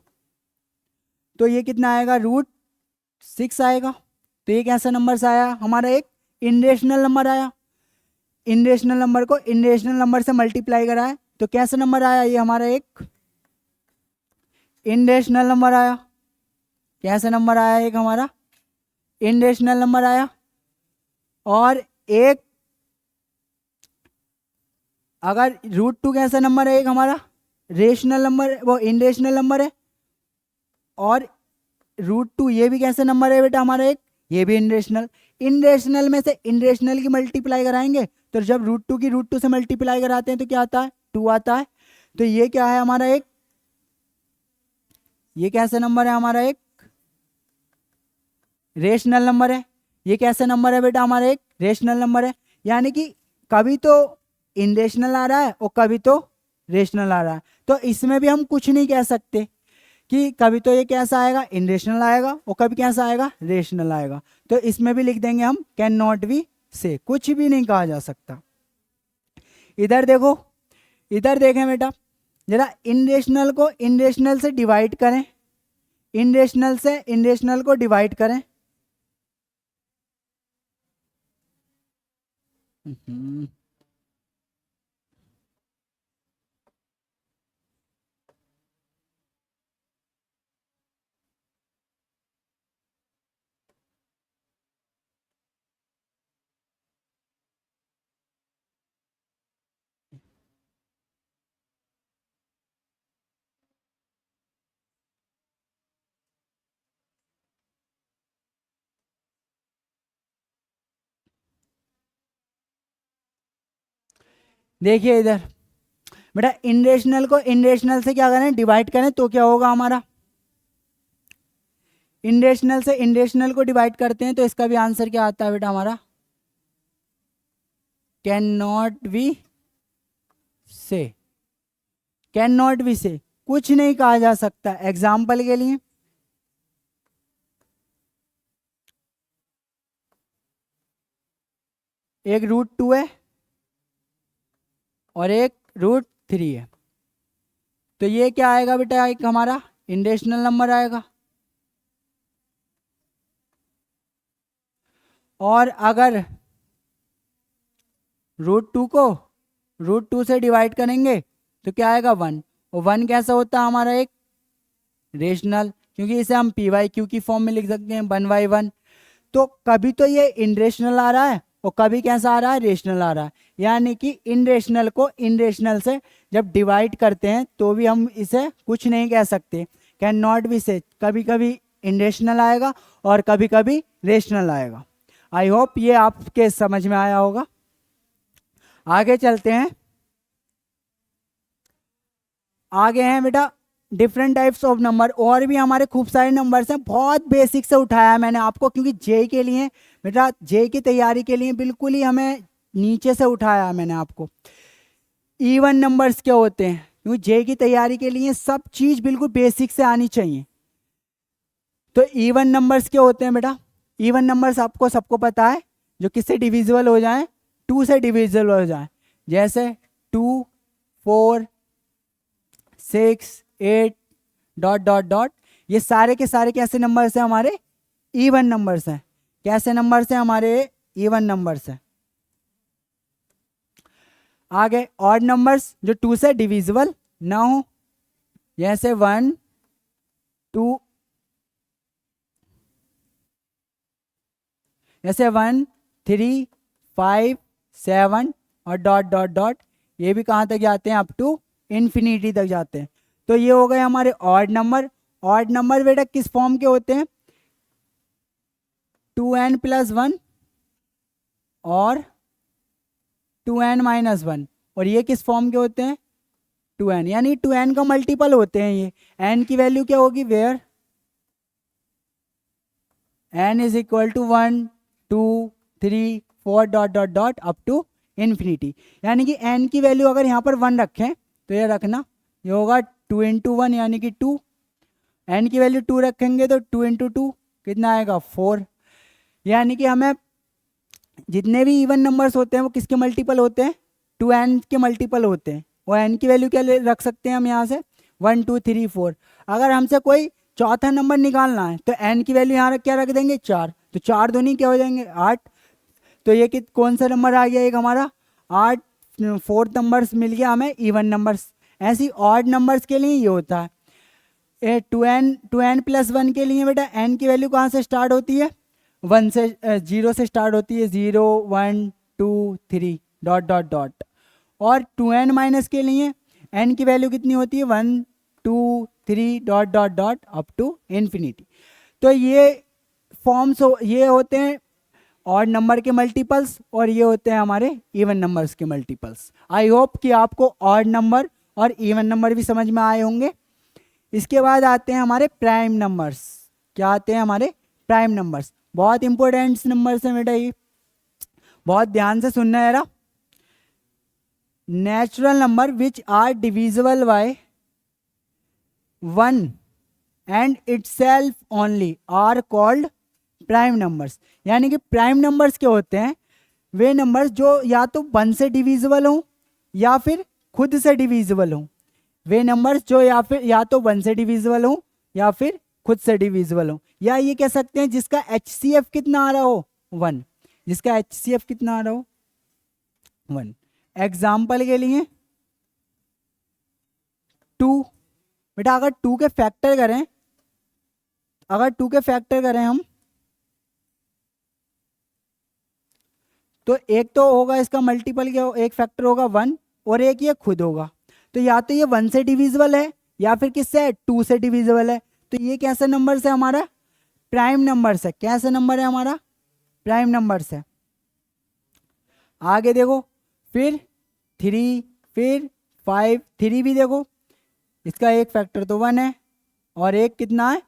तो ये कितना आएगा, √6 आएगा। तो ये कैसा नंबर से आया हमारा, एक इनरेशनल नंबर आया। इनरेशनल नंबर को इनरेशनल नंबर से मल्टीप्लाई कराए तो कैसा नंबर आया, ये हमारा एक इनरेशनल नंबर आया। कैसा नंबर आया, एक हमारा इनरेशनल नंबर आया। और एक अगर √2 कैसा नंबर है, एक हमारा रेशनल नंबर, वो इनरेशनल नंबर है। और √2 ये भी कैसा नंबर है बेटा हमारा, एक ये भी इनरेशनल। इनरेशनल में से इनरेशनल की मल्टीप्लाई कराएंगे तो जब √2 की √2 से मल्टीप्लाई कराते हैं तो क्या आता है, 2 आता है। तो ये क्या है हमारा, एक ये कैसा नंबर है हमारा, एक रेशनल नंबर है। ये कैसा नंबर है बेटा हमारा, एक रेशनल नंबर है। यानी कि कभी तो इनरेशनल आ रहा है और कभी तो रेशनल आ रहा है। तो इसमें भी हम कुछ नहीं कह सकते कि कभी तो ये कैसा आएगा, इनरेशनल आएगा और कभी कैसा आएगा, रेशनल आएगा। तो इसमें भी लिख देंगे हम कैन नॉट बी से, कुछ भी नहीं कहा जा सकता। इधर देखो, इधर देखें बेटा, जरा इनरेशनल को इनरेशनल से डिवाइड करें, इनरेशनल से इनरेशनल को डिवाइड करें। देखिए इधर बेटा, इनरेशनल को इनरेशनल से क्या करें, डिवाइड करें तो क्या होगा हमारा, इनरेशनल से इनरेशनल को डिवाइड करते हैं तो इसका भी आंसर क्या आता है बेटा हमारा, कैन नॉट बी से। कैन नॉट बी से कुछ नहीं कहा जा सकता। एग्जाम्पल के लिए एक √2 है और एक √3 है। तो ये क्या आएगा बेटा, एक हमारा इनरेशनल नंबर आएगा। और अगर √2 को √2 से डिवाइड करेंगे तो क्या आएगा 1। और 1 कैसा होता है हमारा एक रेशनल, क्योंकि इसे हम PYQ की फॉर्म में लिख सकते हैं 1/1। तो कभी तो ये इनरेशनल आ रहा है और कभी कैसा आ रहा है रेशनल आ रहा है, यानी कि इनरेशनल को इनरेशनल से जब डिवाइड करते हैं तो भी हम इसे कुछ नहीं कह सकते, कैन नॉट बी से। कभी कभी इनरेशनल आएगा और कभी कभी रेशनल आएगा। आई होप ये आपके समझ में आया होगा। आगे चलते हैं। आगे हैं बेटा डिफरेंट टाइप्स ऑफ नंबर। और भी हमारे खूब सारे नंबर्स हैं, बहुत बेसिक से उठाया है मैंने आपको, क्योंकि जे के लिए बेटा, जे की तैयारी के लिए बिल्कुल ही हमें नीचे से उठाया है मैंने आपको। इवन नंबर्स क्या होते हैं, क्योंकि जे की तैयारी के लिए सब चीज़ बिल्कुल बेसिक से आनी चाहिए। तो इवन नंबर्स क्या होते हैं बेटा? इवन नंबर्स आपको सबको पता है, जो किससे डिविजिबल हो जाए, 2 से डिविजिबल हो जाए, जैसे 2, 4, 6, 8 ... ये सारे के सारे कैसे नंबर्स हैं हमारे? इवन नंबर्स हैं। कैसे नंबर्स हैं हमारे? इवन नंबर्स हैं। आगे ऑड नंबर्स जो 2 से डिविजिबल ना हो, जैसे 1, 2, जैसे 1, 3, 5, 7 और ... ये भी कहाँ तक जाते हैं? अप टू इन्फिनिटी तक जाते हैं। तो ये हो गए हमारे ऑड नंबर। ऑड नंबर बेटा किस फॉर्म के होते हैं? 2n+1 और 2n-1। और ये किस फॉर्म के होते हैं? 2n, यानी 2n का मल्टीपल होते हैं ये। n की वैल्यू क्या होगी? Where n is equal to 1, 2, 3, 4 ... up to infinity. यानी कि n की वैल्यू अगर यहाँ पर 1 रखें तो ये रखना, ये होगा 2 × 1 यानी कि 2। n की वैल्यू 2 रखेंगे तो 2 × 2 कितना आएगा? 4। यानी कि हमें जितने भी इवन नंबर्स होते हैं वो किसके मल्टीपल होते हैं? 2n के मल्टीपल होते हैं। और n की वैल्यू क्या रख सकते हैं हम यहाँ से? 1, 2, 3, 4। अगर हमसे कोई चौथा नंबर निकालना है तो n की वैल्यू यहाँ क्या रख देंगे? 4। तो 4 दूनी क्या हो जाएंगे? 8। तो ये कौन सा नंबर आ गया एक हमारा? 8। 4 नंबर्स मिल गया हमें इवन नंबर्स। ऐसी ऑड नंबर्स के लिए ये होता है। 2n+1 के लिए बेटा n की वैल्यू कहाँ से स्टार्ट होती है? 0 से स्टार्ट होती है। 0, 1, 2, 3 ... और 2n- के लिए n की वैल्यू कितनी होती है? 1, 2, 3 ... अप टू इन्फिनिटी। तो ये फॉर्म्स ये होते हैं ऑड नंबर के मल्टीपल्स और ये होते हैं हमारे इवन नंबर्स के मल्टीपल्स। आई होप कि आपको ऑड नंबर और इवन नंबर भी समझ में आए होंगे। इसके बाद आते हैं हमारे प्राइम नंबर्स। क्या आते हैं हमारे? Prime numbers. बहुत इंपॉर्टेंट नंबर्स हैं बेटा, ये बहुत ध्यान से सुनना है। Natural number which are divisible by 1 and itself only are called prime numbers. यानी कि प्राइम नंबर्स क्या होते हैं? वे नंबर्स जो या तो 1 से डिविजिबल हों या फिर खुद से डिविजिबल हों। वे नंबर्स जो या तो 1 से डिविजिबल हों या फिर खुद से डिविजिबल हों, या ये कह सकते हैं जिसका HCF कितना आ रहा हो? 1। जिसका HCF कितना आ रहा हो? 1। एग्जाम्पल के लिए 2 बेटा, अगर 2 के फैक्टर करें, हम तो एक तो होगा इसका मल्टीपल, क्या एक फैक्टर होगा 1 और एक ये खुद होगा। तो या तो ये 1 से डिविजिबल है या फिर किससे? 2 से डिविजिबल है। तो ये कैसा नंबर है हमारा? प्राइम नंबर है। कैसा नंबर है हमारा? प्राइम नंबर है। आगे देखो, फिर 3, फिर 5, 3 भी देखो, इसका एक फैक्टर तो 1 है और एक कितना है?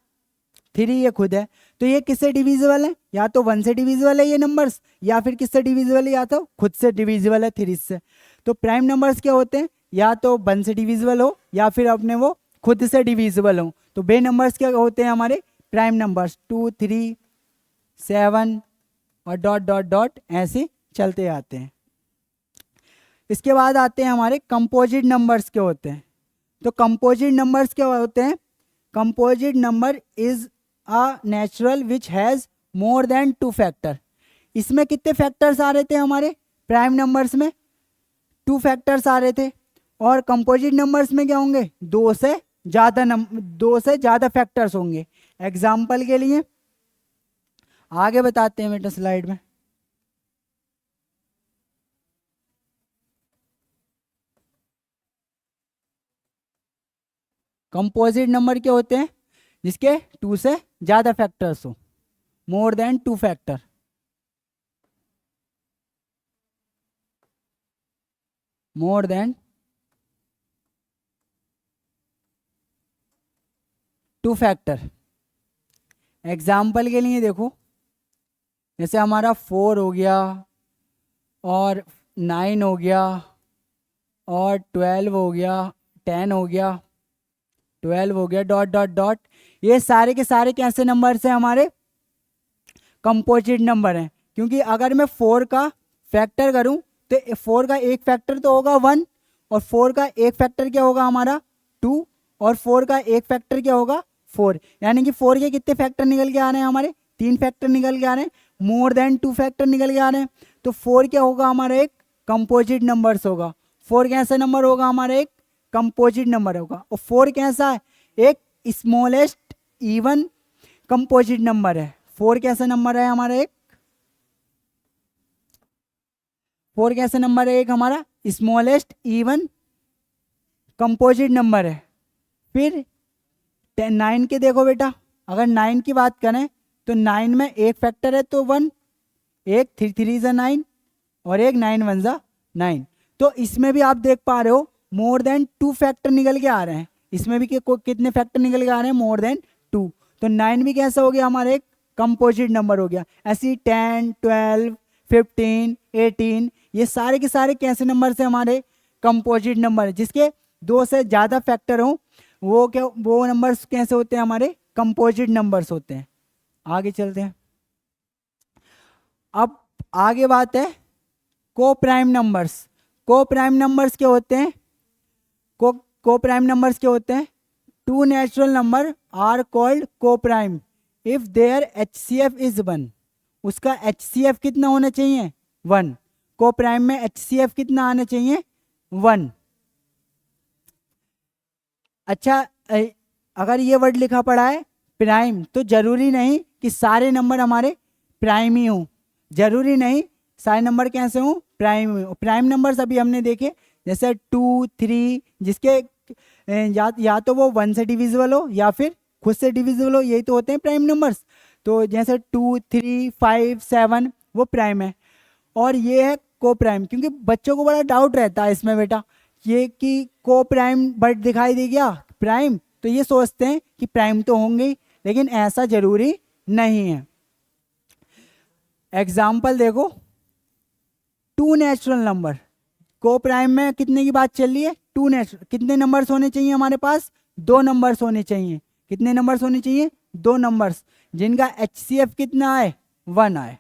3, ये खुद है। तो ये किससे डिविजिबल है? या तो 1 से डिविजिबल है ये नंबर्स, या फिर किससे डिविजिबल है? या तो खुद से डिविजिबल है 3 से। तो प्राइम नंबर्स क्या होते हैं? या तो 1 से डिविजिबल हो या फिर अपने वो खुद से डिविजिबल हो। तो बे नंबर्स क्या होते हैं हमारे? Prime numbers. 2, 3, 7 और ... ऐसे चलते आते हैं। इसके बाद आते हैं हमारे कंपोजिट नंबर्स क्या होते हैं। तो कंपोजिट नंबर्स क्या होते हैं? Composite number is a natural which has more than 2 factor. इसमें कितने फैक्टर्स आ रहे थे हमारे प्राइम नंबर्स में? 2 फैक्टर्स आ रहे थे। और कंपोजिट नंबर्स में क्या होंगे? 2 से ज़्यादा फैक्टर्स होंगे। एग्जाम्पल के लिए आगे बताते हैं बेटा स्लाइड में। कंपोजिट नंबर क्या होते हैं? जिसके 2 से ज़्यादा फैक्टर्स हो, more than 2 factor. More than 2 factor. Example के लिए देखो, जैसे हमारा 4 हो गया और 9 हो गया और 12 हो गया, 10 हो गया, 12 हो गया, डॉट डॉट डॉट। ये सारे के सारे कैसे नंबर्स हैं? हमारे कंपोजिट नंबर हैं। क्योंकि अगर मैं 4 का फैक्टर करूं तो 4 का एक फैक्टर तो होगा 1, और 4 का एक फैक्टर क्या होगा हमारा? 2, और 4 का एक फैक्टर क्या होगा? 4। यानी कि 4 के कितने फैक्टर निकल के आ रहे हैं हमारे? 3 फैक्टर निकल के आ रहे हैं। मोर देन 2 फैक्टर निकल के आ रहे हैं। तो 4 क्या होगा हमारा? एक कंपोजिट नंबर्स होगा। 4 कैसा नंबर होगा हमारा? एक कंपोजिट नंबर होगा। और 4 कैसा है? एक स्मॉलेस्ट इवन कंपोजिट नंबर है। 4 कैसा नंबर है हमारा? एक 4 कैसा नंबर है? एक हमारा स्मॉलेस्ट इवन कंपोजिट नंबर है। फिर 9 के देखो बेटा, अगर 9 की बात करें तो 9 में एक फैक्टर है तो 1, एक 3 3 ज़ा 9 और एक 9 1 ज़ा 9। तो इसमें भी आप देख पा रहे हो मोर देन 2 फैक्टर निकल के आ रहे हैं। इसमें भी कितने फैक्टर निकल के आ रहे हैं? More than 2। तो 9 भी कैसा हो गया हमारा? एक कंपोजिट नंबर हो गया। ऐसी 10 12 15 18 ये सारे के सारे कैसे नंबर से हमारे कंपोजिट नंबर है, जिसके 2 से ज़्यादा फैक्टर हो वो नंबर्स कैसे होते हैं? हमारे कंपोजिट नंबर्स होते हैं। आगे चलते हैं। अब आगे बात है को प्राइम नंबर्स। को प्राइम नंबर्स क्या होते हैं? को प्राइम नंबर्स क्या होते हैं? 2 नेचुरल नंबर आर कॉल्ड को prime if there HCF is 1। उसका HCF कितना होना चाहिए? 1। को प्राइम में HCF कितना आना चाहिए? 1। अच्छा, अगर ये वर्ड लिखा पड़ा है प्राइम, तो जरूरी नहीं कि सारे नंबर हमारे प्राइम ही हों। जरूरी नहीं सारे नंबर कैसे हों? प्राइम हो। प्राइम नंबर्स अभी हमने देखे, जैसे 2 3, जिसके या तो वो 1 से डिविजिबल हो या फिर खुद से डिविजिबल हो, यही तो होते हैं प्राइम नंबर्स। तो जैसे 2 3 5 7 वो प्राइम है। और ये है को प्राइम। क्योंकि बच्चों को बड़ा डाउट रहता है इसमें बेटा, ये कि को प्राइम बट दिखाई दे गया प्राइम, तो ये सोचते हैं कि प्राइम तो होंगे ही, लेकिन ऐसा जरूरी नहीं है। एग्जाम्पल देखो, 2 नेचुरल नंबर। को प्राइम में कितने की बात चल रही है? 2 नेचुरल। कितने नंबर्स होने चाहिए हमारे पास? 2 नंबर्स होने चाहिए। कितने नंबर्स होने चाहिए? 2 नंबर्स, जिनका HCF कितना आए? 1 आए।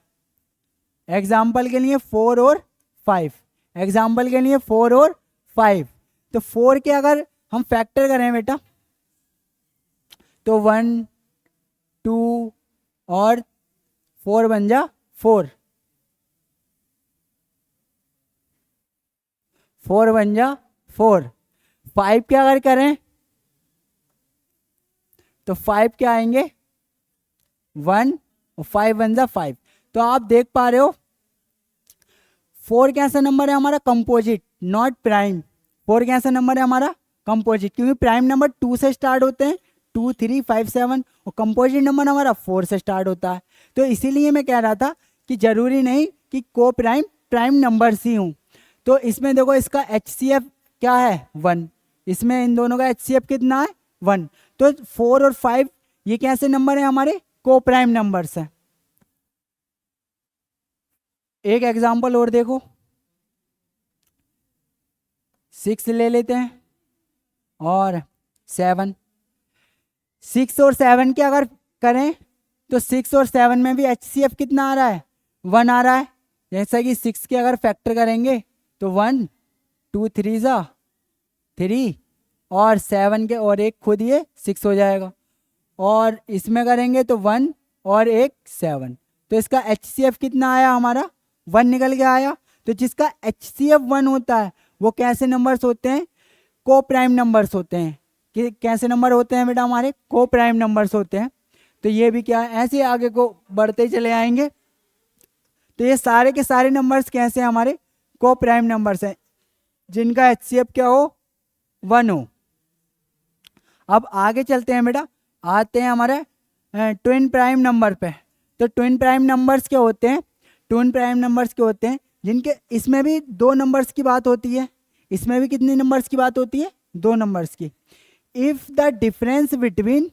एग्जाम्पल के लिए 4 और 5। एग्जाम्पल के लिए 4 और 5। तो 4 के अगर हम फैक्टर करें बेटा तो 1 2 और 4 बन जा 4, 4 बन जा 4। 5 के अगर करें तो 5 क्या आएंगे? 1 और 5 बन जा 5। तो आप देख पा रहे हो 4 कैसा नंबर है हमारा? Composite, not prime. 4 कैसा नंबर है हमारा? कंपोजिट। क्योंकि प्राइम नंबर 2 से स्टार्ट होते हैं, 2 3 5 7, और कंपोजिट नंबर हमारा 4 से स्टार्ट होता है। तो इसीलिए मैं कह रहा था कि जरूरी नहीं कि को प्राइम प्राइम नंबर्स ही हों। तो इसमें देखो इसका HCF क्या है? 1। इसमें इन दोनों का HCF कितना है? 1। तो 4 और 5 ये कैसे नंबर है? हमारे को प्राइम नंबर्स हैं। एक एग्जाम्पल और देखो, 6 ले लेते हैं और 7। 6 और 7 के अगर करें तो 6 और 7 में भी HCF कितना आ रहा है? 1 आ रहा है। जैसा कि 6 के अगर फैक्टर करेंगे तो 1 2 3 ज़ा 3, और 7 के और एक खुद ये 6 हो जाएगा। और इसमें करेंगे तो 1 और एक 7। तो इसका HCF कितना आया हमारा 1 निकल के आया। तो जिसका HCF 1 होता है वो कैसे नंबर्स होते हैं, को प्राइम नंबर्स होते हैं। कि कैसे नंबर होते हैं बेटा हमारे, को प्राइम नंबर्स होते हैं। तो ये भी क्या है, ऐसे आगे को बढ़ते चले आएंगे। तो ये सारे के सारे नंबर्स कैसे हैं हमारे, को प्राइम नंबर्स हैं जिनका HCF क्या हो 1 हो। अब आगे चलते हैं बेटा, आते हैं हमारे ट्विन प्राइम नंबर पे। तो ट्विन प्राइम नंबर्स क्या होते हैं, ट्विन प्राइम नंबर्स क्या होते हैं जिनके, इसमें भी 2 नंबर्स की बात होती है, इसमें भी कितने नंबर्स की बात होती है, 2 नंबर्स की। If the difference between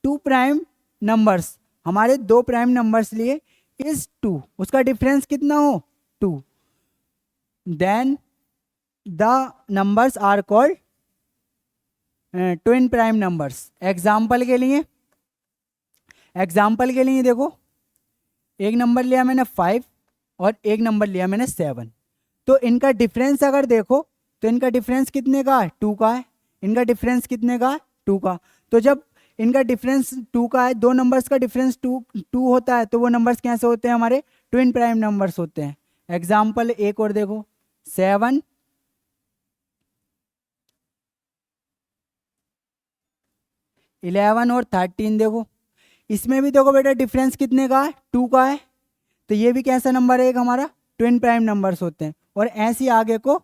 2 prime numbers, हमारे 2 प्राइम नंबर्स लिए इज 2, उसका डिफरेंस कितना हो 2, then the numbers are called twin prime numbers. Example के लिए देखो, एक नंबर लिया मैंने 5 और एक नंबर लिया मैंने 7। तो इनका डिफरेंस अगर देखो तो इनका डिफरेंस कितने का है 2 का है, इनका डिफरेंस कितने का है 2 का। तो जब इनका डिफरेंस 2 का है, 2 नंबर्स का डिफरेंस 2 होता है, तो वो नंबर्स कैसे होते हैं हमारे, ट्विन प्राइम नंबर्स होते हैं। एग्जाम्पल एक और देखो, 7 11 और 13 देखो, इसमें भी देखो बेटा डिफरेंस कितने का है 2 का है। तो ये भी कैसा नंबर है एक हमारा, ट्विन प्राइम नंबर्स होते हैं। और ऐसे ही आगे को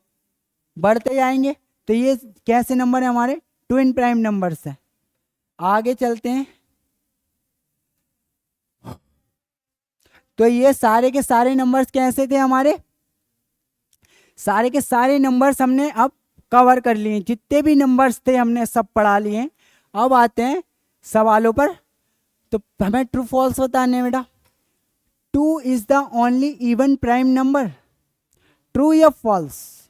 बढ़ते जाएंगे। तो ये कैसे नंबर है हमारे, ट्विन प्राइम नंबर्स हैं। आगे चलते हैं। तो ये सारे के सारे नंबर्स कैसे थे हमारे, सारे के सारे नंबर्स हमने अब कवर कर लिए, जितने भी नंबर्स थे हमने सब पढ़ा लिए। अब आते हैं सवालों पर। तो हमें ट्रू फॉल्स बताने हैं बेटा। 2 is the only even prime number, true या फॉल्स,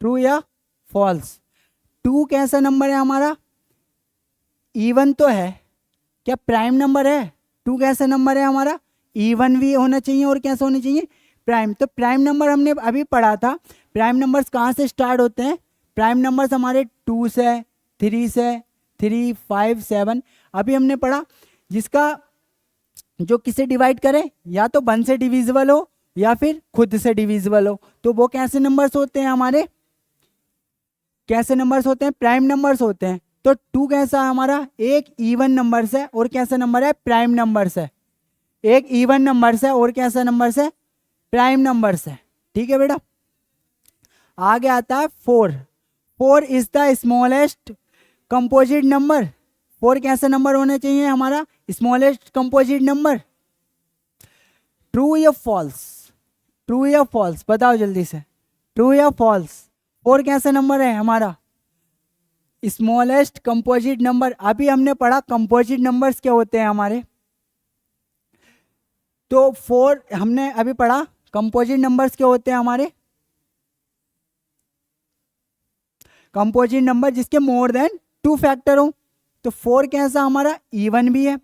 ट्रू या फॉल्स। 2 कैसा नंबर है हमारा, इवन तो है, क्या प्राइम नंबर है, 2 कैसा नंबर है हमारा, इवन भी होना चाहिए और कैसा होना चाहिए प्राइम। तो प्राइम नंबर हमने अभी पढ़ा था, प्राइम नंबर्स कहाँ से स्टार्ट होते हैं, प्राइम नंबर्स हमारे 2 से, 3 से, 3, 5, 7 अभी हमने पढ़ा। जिसका जो किसे डिवाइड करे, या तो 1 से डिविजिबल हो या फिर खुद से डिविजिबल हो, तो वो कैसे नंबर्स होते हैं हमारे, कैसे नंबर्स होते हैं, प्राइम नंबर्स होते हैं। तो 2 कैसा है हमारा, एक इवन नंबर्स है और कैसा नंबर है, प्राइम नंबर्स है। एक इवन नंबर्स है और कैसा नंबर्स है, प्राइम नंबर्स है। ठीक है बेटा। आगे आता है 4। 4 is the smallest composite number. 4 कैसा नंबर होना चाहिए हमारा, स्मॉलेस्ट कंपोजिट नंबर। ट्रू या फॉल्स, ट्रू या फॉल्स बताओ जल्दी से, ट्रू या फॉल्स। 4 कैसा नंबर है हमारा, स्मॉलेस्ट कंपोजिट नंबर। अभी हमने पढ़ा कंपोजिट नंबर्स क्या होते हैं हमारे। तो 4 हमने अभी पढ़ा, कंपोजिट नंबर्स क्या होते हैं हमारे, कंपोजिट नंबर जिसके मोर देन 2 फैक्टर हो। तो 4 कैसा हमारा, इवन भी है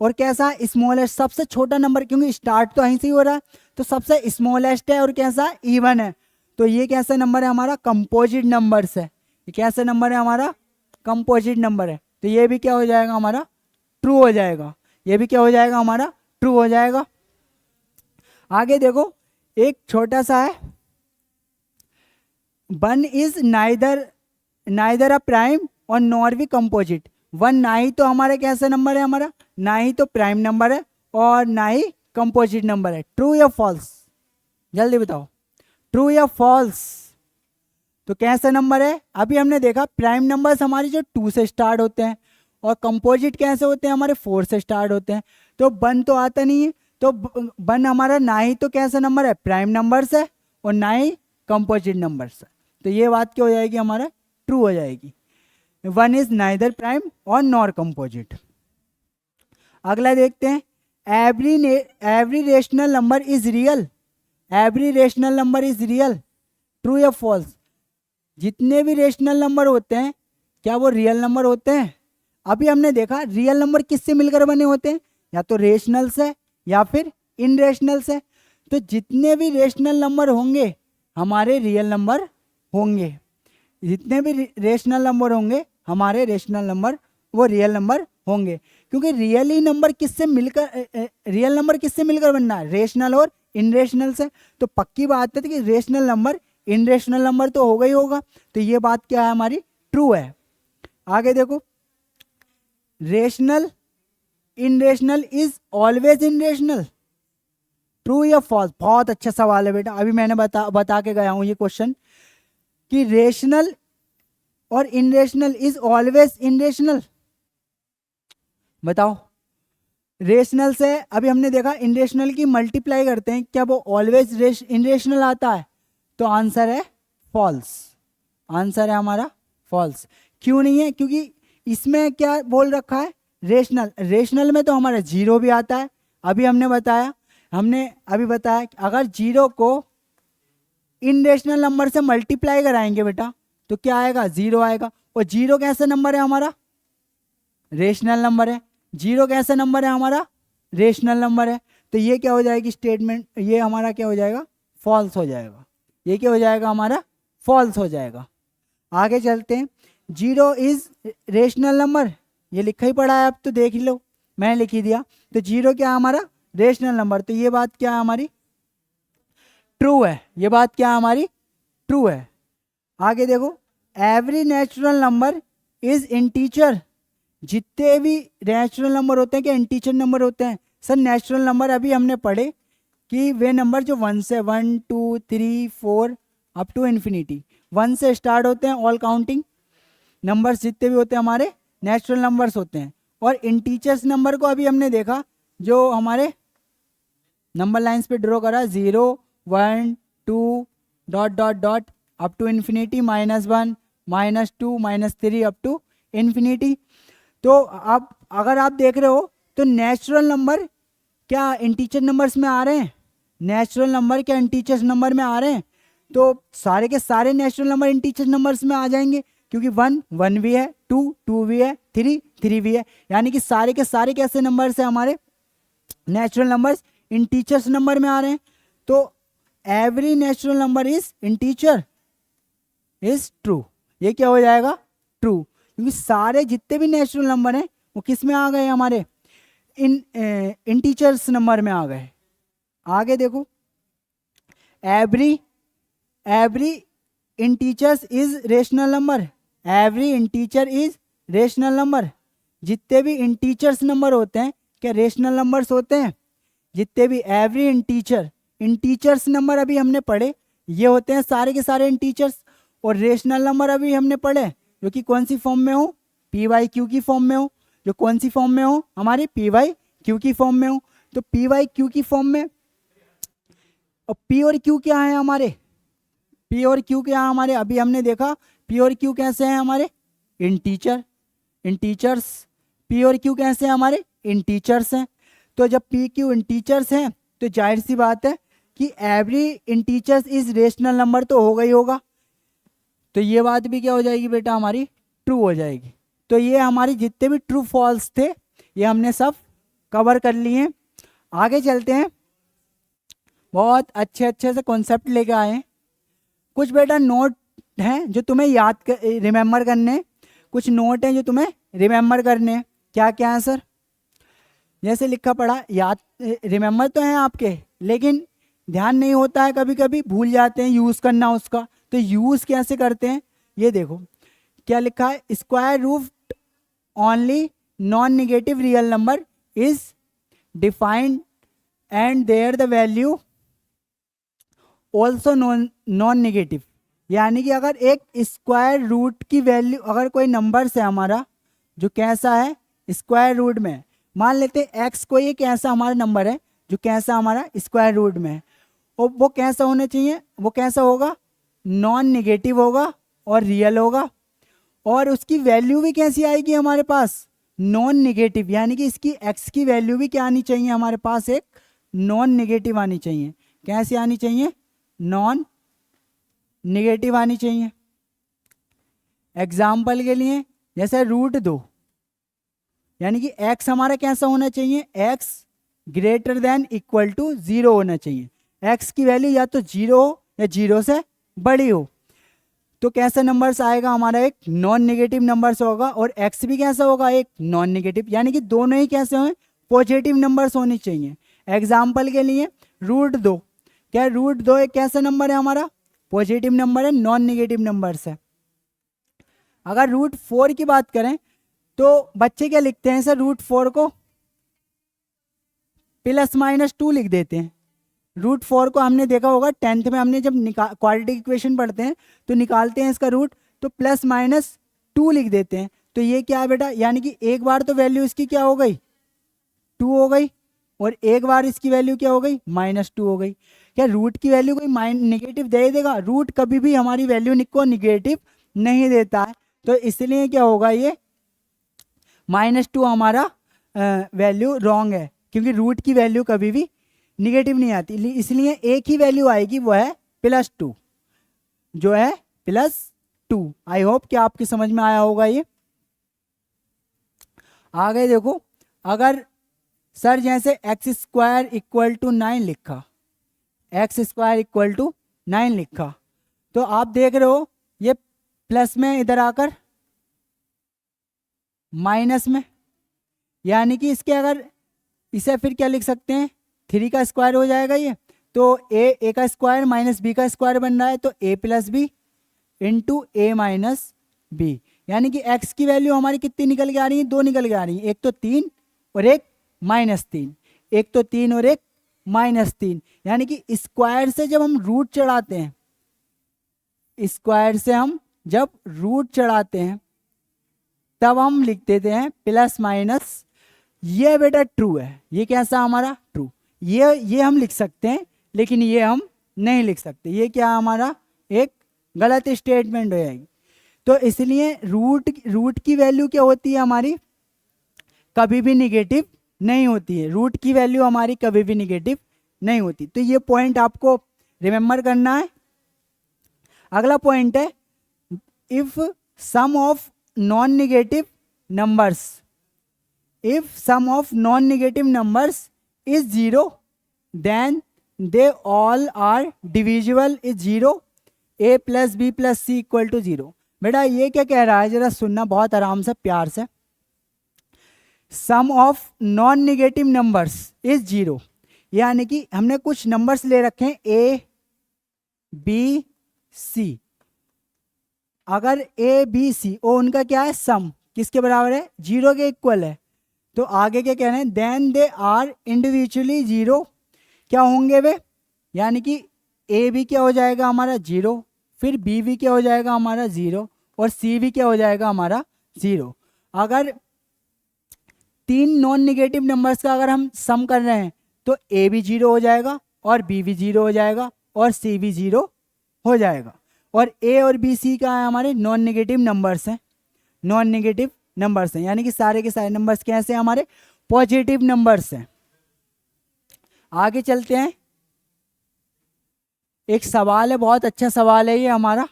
और कैसा स्मॉलेस्ट, सबसे छोटा नंबर, क्योंकि स्टार्ट तो यहीं से ही हो रहा है, तो सबसे स्मॉलेस्ट है और कैसा इवन है। तो ये कैसा नंबर है हमारा, कंपोजिट नंबर्स है। ये कैसा नंबर है हमारा, कंपोजिट नंबर है। तो ये भी क्या हो जाएगा हमारा, ट्रू हो जाएगा। ये भी क्या हो जाएगा हमारा, ट्रू हो जाएगा। आगे देखो, एक छोटा सा है, 1 इज नाइदर अ प्राइम और नॉर भी कंपोजिट। 1 ना ही तो हमारे कैसा नंबर है हमारा, ना ही तो प्राइम नंबर है और ना ही कंपोजिट नंबर है। ट्रू या फॉल्स, जल्दी बताओ, ट्रू या फॉल्स। तो कैसा नंबर है, अभी हमने देखा प्राइम नंबर्स हमारे जो 2 से स्टार्ट होते हैं और कंपोजिट कैसे होते हैं हमारे 4 से स्टार्ट होते हैं। तो 1 तो आता नहीं है, तो 1 हमारा ना ही तो कैसा नंबर है, प्राइम नंबर्स है और ना ही कंपोजिट नंबर्स है। तो ये बात क्या हो जाएगी हमारा, ट्रू हो जाएगी। 1 इज नाइदर प्राइम और नॉर कंपोजिट। अगला देखते हैं, every rational number is real. Every rational number is real, true या फॉल्स। जितने भी रेशनल नंबर होते हैं क्या वो रियल नंबर होते हैं। अभी हमने देखा रियल नंबर किससे मिलकर बने होते हैं, या तो रेशनल से या फिर इनरेशनल से। तो जितने भी रेशनल नंबर होंगे हमारे रियल नंबर होंगे, जितने भी रेशनल नंबर होंगे हमारे रेशनल नंबर वो रियल नंबर होंगे। क्योंकि रियल नंबर किससे मिलकर बनना है, रेशनल और इनरेशनल से। तो पक्की बात है कि रेशनल नंबर इनरेशनल नंबर तो होगा ही होगा। तो ये बात क्या है हमारी, ट्रू है। आगे देखो, रेशनल इनरेशनल इज ऑलवेज इनरेशनल, ट्रू या फॉल्स? बहुत अच्छा सवाल है बेटा, अभी मैंने बता के गया हूं ये क्वेश्चन कि रेशनल और इनरेशनल इज ऑलवेज इनरेशनल। बताओ, रेशनल से अभी हमने देखा इनरेशनल की मल्टीप्लाई करते हैं, क्या वो ऑलवेज इनरेशनल आता है? तो आंसर है फॉल्स, आंसर है हमारा फॉल्स। क्यों नहीं है? क्योंकि इसमें क्या बोल रखा है, रेशनल, रेशनल में तो हमारा जीरो भी आता है। अभी हमने अभी बताया कि अगर जीरो को इनरेशनल नंबर से मल्टीप्लाई कराएंगे बेटा तो क्या आएगा, जीरो आएगा। और जीरो कैसा नंबर है हमारा, रेशनल नंबर है। जीरो कैसा नंबर है हमारा, रेशनल नंबर है। तो ये क्या हो जाएगी स्टेटमेंट, ये हमारा क्या हो जाएगा, फॉल्स हो जाएगा। ये क्या हो जाएगा हमारा, फॉल्स हो जाएगा। आगे चलते हैं, जीरो इज रेशनल नंबर, ये लिखा ही पड़ा है, अब तो देख ही लो, मैंने लिख ही दिया। तो जीरो क्या है हमारा, रेशनल नंबर। तो ये बात क्या है हमारी, ट्रू है। ये बात क्या है हमारी, ट्रू है। आगे देखो, every natural number is integer, जितने भी नेचुरल नंबर होते हैं क्या इंटीजर नंबर होते हैं? सर नेचुरल नंबर अभी हमने पढ़े कि वे नंबर जो 1 से 1 2 3 4 अप टू इन्फिनिटी 1 से स्टार्ट होते हैं, ऑल काउंटिंग नंबर्स जितने भी होते हैं हमारे नेचुरल नंबर्स होते हैं। और इंटीजर्स नंबर को अभी हमने देखा, जो हमारे नंबर लाइंस पे ड्रॉ करा, 0 1 2 dot dot dot up to infinity, -1 -2 -3 up to infinity. तो अब अगर आप देख रहे हो तो नेचुरल नंबर क्या इंटीजर नंबर्स में आ रहे हैं, नेचुरल नंबर क्या इंटीजर नंबर में आ रहे हैं? तो सारे के सारे नेचुरल नंबर इंटीजर नंबर्स में आ जाएंगे, क्योंकि 1 1 भी है, 2 2 भी है, 3 3 भी है। यानी कि सारे के सारे कैसे नंबर्स हैं हमारे, नेचुरल नंबर्स इंटीजर्स नंबर में आ रहे हैं। तो every natural number is integer is true, ये क्या हो जाएगा, ट्रू। क्योंकि सारे जितने भी नेचुरल नंबर हैं वो किस में आ गए हमारे, इंटीजर्स नंबर में आ गए। आगे देखो, every integers is rational number, every integer is rational number. जितने भी इंटीजर्स नंबर होते हैं क्या रेशनल नंबर्स होते हैं? जितने भी एवरी इंटीजर्स नंबर अभी हमने पढ़े ये होते हैं सारे के सारे इंटीजर्स। और रेशनल नंबर अभी हमने पढ़े जो कि कौन सी फॉर्म में हो, पी वाई क्यू की फॉर्म में हो। जो कौन सी फॉर्म में हो, हमारी पी वाई क्यू की फॉर्म में हो। तो पी वाई क्यू की फॉर्म में, और पी और क्यू क्या है हमारे, पी और क्यू क्या है हमारे, अभी हमने देखा पी और क्यू कैसे हैं हमारे, इंटीजर्स। पी और क्यू कैसे हैं हमारे, इंटीजर्स हैं। तो जब पी क्यू इंटीजर्स हैं तो जाहिर सी बात है कि every integers is rational number तो होगा ही होगा। तो ये बात भी क्या हो जाएगी बेटा हमारी, ट्रू हो जाएगी। तो ये हमारी जितने भी ट्रू फॉल्स थे ये हमने सब कवर कर लिए। आगे चलते हैं, बहुत अच्छे अच्छे से कॉन्सेप्ट लेके आए हैं। कुछ बेटा नोट हैं जो तुम्हें रिमेंबर करने, कुछ नोट हैं जो तुम्हें रिमेंबर करने हैं। क्या क्या है सर, जैसे लिखा पड़ा, याद रिमेंबर तो हैं आपके, लेकिन ध्यान नहीं होता है, कभी कभी भूल जाते हैं यूज़ करना उसका। तो यूज़ कैसे करते हैं, ये देखो क्या लिखा है, square root only non negative real number is defined and there the value also non negative. यानी कि अगर एक स्क्वायर रूट की वैल्यू, अगर कोई नंबर से हमारा जो कैसा है स्क्वायर रूट में, मान लेते हैं एक्स कोई एक ऐसा हमारा नंबर है जो कैसा हमारा स्क्वायर रूट में है, और वो कैसा होना चाहिए, वो कैसा होगा, नॉन नेगेटिव होगा और रियल होगा। और उसकी वैल्यू भी कैसी आएगी हमारे पास, नॉन नेगेटिव। यानी कि इसकी एक्स की वैल्यू भी क्या आनी चाहिए हमारे पास, एक नॉन नेगेटिव आनी चाहिए। कैसी आनी चाहिए, नॉन नेगेटिव आनी चाहिए। एग्जाम्पल के लिए जैसे रूट 2, यानी कि x हमारा कैसा होना चाहिए, x greater than equal to 0 होना चाहिए। x की वैल्यू या तो 0 हो या 0 से बड़ी हो। तो कैसा नंबर्स आएगा हमारा, एक नॉन नेगेटिव नंबर्स होगा, और एक्स भी कैसा होगा, एक नॉन नेगेटिव, यानी कि दोनों ही कैसे हों, पॉजिटिव नंबर्स होने चाहिए। एग्जाम्पल के लिए √2, क्या √2 एक कैसा नंबर है हमारा, पॉजिटिव नंबर है, नॉन नेगेटिव नंबर्स है। अगर √4 की बात करें तो बच्चे क्या लिखते हैं सर, √4 को +-2 लिख देते हैं। √4 को हमने देखा होगा 10th में, हमने जब क्वाड्रेटिक इक्वेशन पढ़ते हैं तो निकालते हैं इसका रूट, तो +-2 लिख देते हैं। तो ये क्या है बेटा, यानी कि एक बार तो वैल्यू इसकी क्या हो गई, 2 हो गई, और एक बार इसकी वैल्यू क्या हो गई, -2 हो गई। क्या रूट की वैल्यू कोई नेगेटिव दे देगा, रूट कभी भी हमारी वैल्यू को निगेटिव नहीं देता है, तो इसलिए क्या होगा, ये -2 हमारा वैल्यू रॉन्ग है, क्योंकि रूट की वैल्यू कभी भी निगेटिव नहीं आती, इसलिए एक ही वैल्यू आएगी, वो है +2, जो है +2। आई होप कि आपकी समझ में आया होगा ये। आगे देखो, अगर सर जैसे x² = 9 लिखा, x² = 9 लिखा, तो आप देख रहे हो ये प्लस में इधर आकर माइनस में, यानी कि इसके अगर इसे फिर क्या लिख सकते हैं, 3 का स्क्वायर हो जाएगा ये, तो a का स्क्वायर माइनस b का स्क्वायर बन रहा है, तो a + b into a minus b, यानी कि x की वैल्यू हमारी कितनी निकल के आ रही है, 2 निकल के आ रही है, एक तो 3 और एक -3, एक तो 3 और एक -3, यानी कि स्क्वायर से जब हम रूट चढ़ाते हैं, स्क्वायर से हम जब रूट चढ़ाते हैं तब हम लिख देते हैं +-, ये बेटा ट्रू है, ये कैसा हमारा ट्रू, ये हम लिख सकते हैं, लेकिन ये हम नहीं लिख सकते, ये क्या हमारा एक गलत स्टेटमेंट हो जाएगी। तो इसलिए रूट की वैल्यू क्या होती है हमारी, कभी भी निगेटिव नहीं होती है, रूट की वैल्यू हमारी कभी भी निगेटिव नहीं होती। तो ये पॉइंट आपको रिमेंबर करना है। अगला पॉइंट है, if sum of non negative numbers, if sum of non-negative numbers is 0 then they all are divisible is 0, a + b + c = 0। बेटा ये क्या कह रहा है, जरा सुनना बहुत आराम से प्यार से। Sum of non negative numbers is 0, यानी कि हमने कुछ नंबर्स ले रखे हैं a b c, अगर a b c और उनका क्या है सम, किसके बराबर है, 0 के इक्वल है, तो आगे क्या कह रहे हैं, देन दे आर इंडिविजुअली 0, क्या होंगे वे, यानी कि ए भी क्या हो जाएगा हमारा 0, फिर बी भी क्या हो जाएगा हमारा 0, और सी भी क्या हो जाएगा हमारा 0। अगर 3 नॉन नेगेटिव नंबर्स का अगर हम सम कर रहे हैं तो ए भी 0 हो जाएगा, और बी भी 0 हो जाएगा, और सी भी 0 हो जाएगा, और ए और बी सी का है हमारे नॉन नेगेटिव नंबर्स हैं, नॉन नेगेटिव नंबर्स हैं, यानी कि सारे के सारे नंबर्स कैसे हैं हमारे, पॉजिटिव नंबर्स हैं। आगे चलते हैं, एक सवाल है, बहुत अच्छा सवाल है ये हमारा।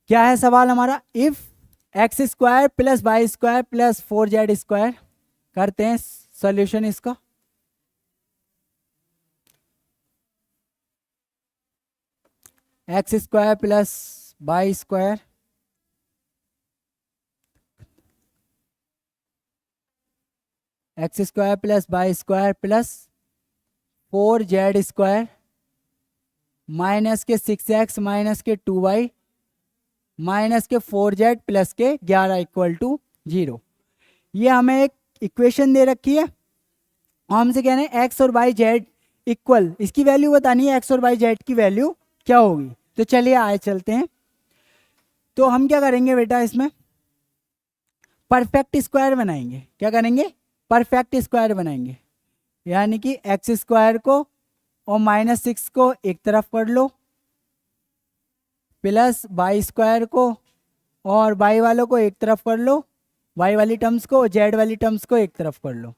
क्या है सवाल हमारा, इफ x² + y² + 4z², करते हैं सॉल्यूशन इसका। x² + y² x² + y² + 4z² -6x -2y -4z + 11 = 0। ये हमें एक इक्वेशन दे रखी है, और हमसे कह रहे हैं x और y z इक्वल, इसकी वैल्यू बतानी है, x और y z की वैल्यू क्या होगी। तो चलिए आए चलते हैं। तो हम क्या करेंगे बेटा, इसमें परफेक्ट स्क्वायर बनाएंगे। क्या करेंगे, परफेक्ट स्क्वायर बनाएंगे, यानी कि x² को और -6 को एक तरफ कर लो, प्लस y² को और y वालों को एक तरफ कर लो, y वाली टर्म्स को और z वाली टर्म्स को एक तरफ कर लो।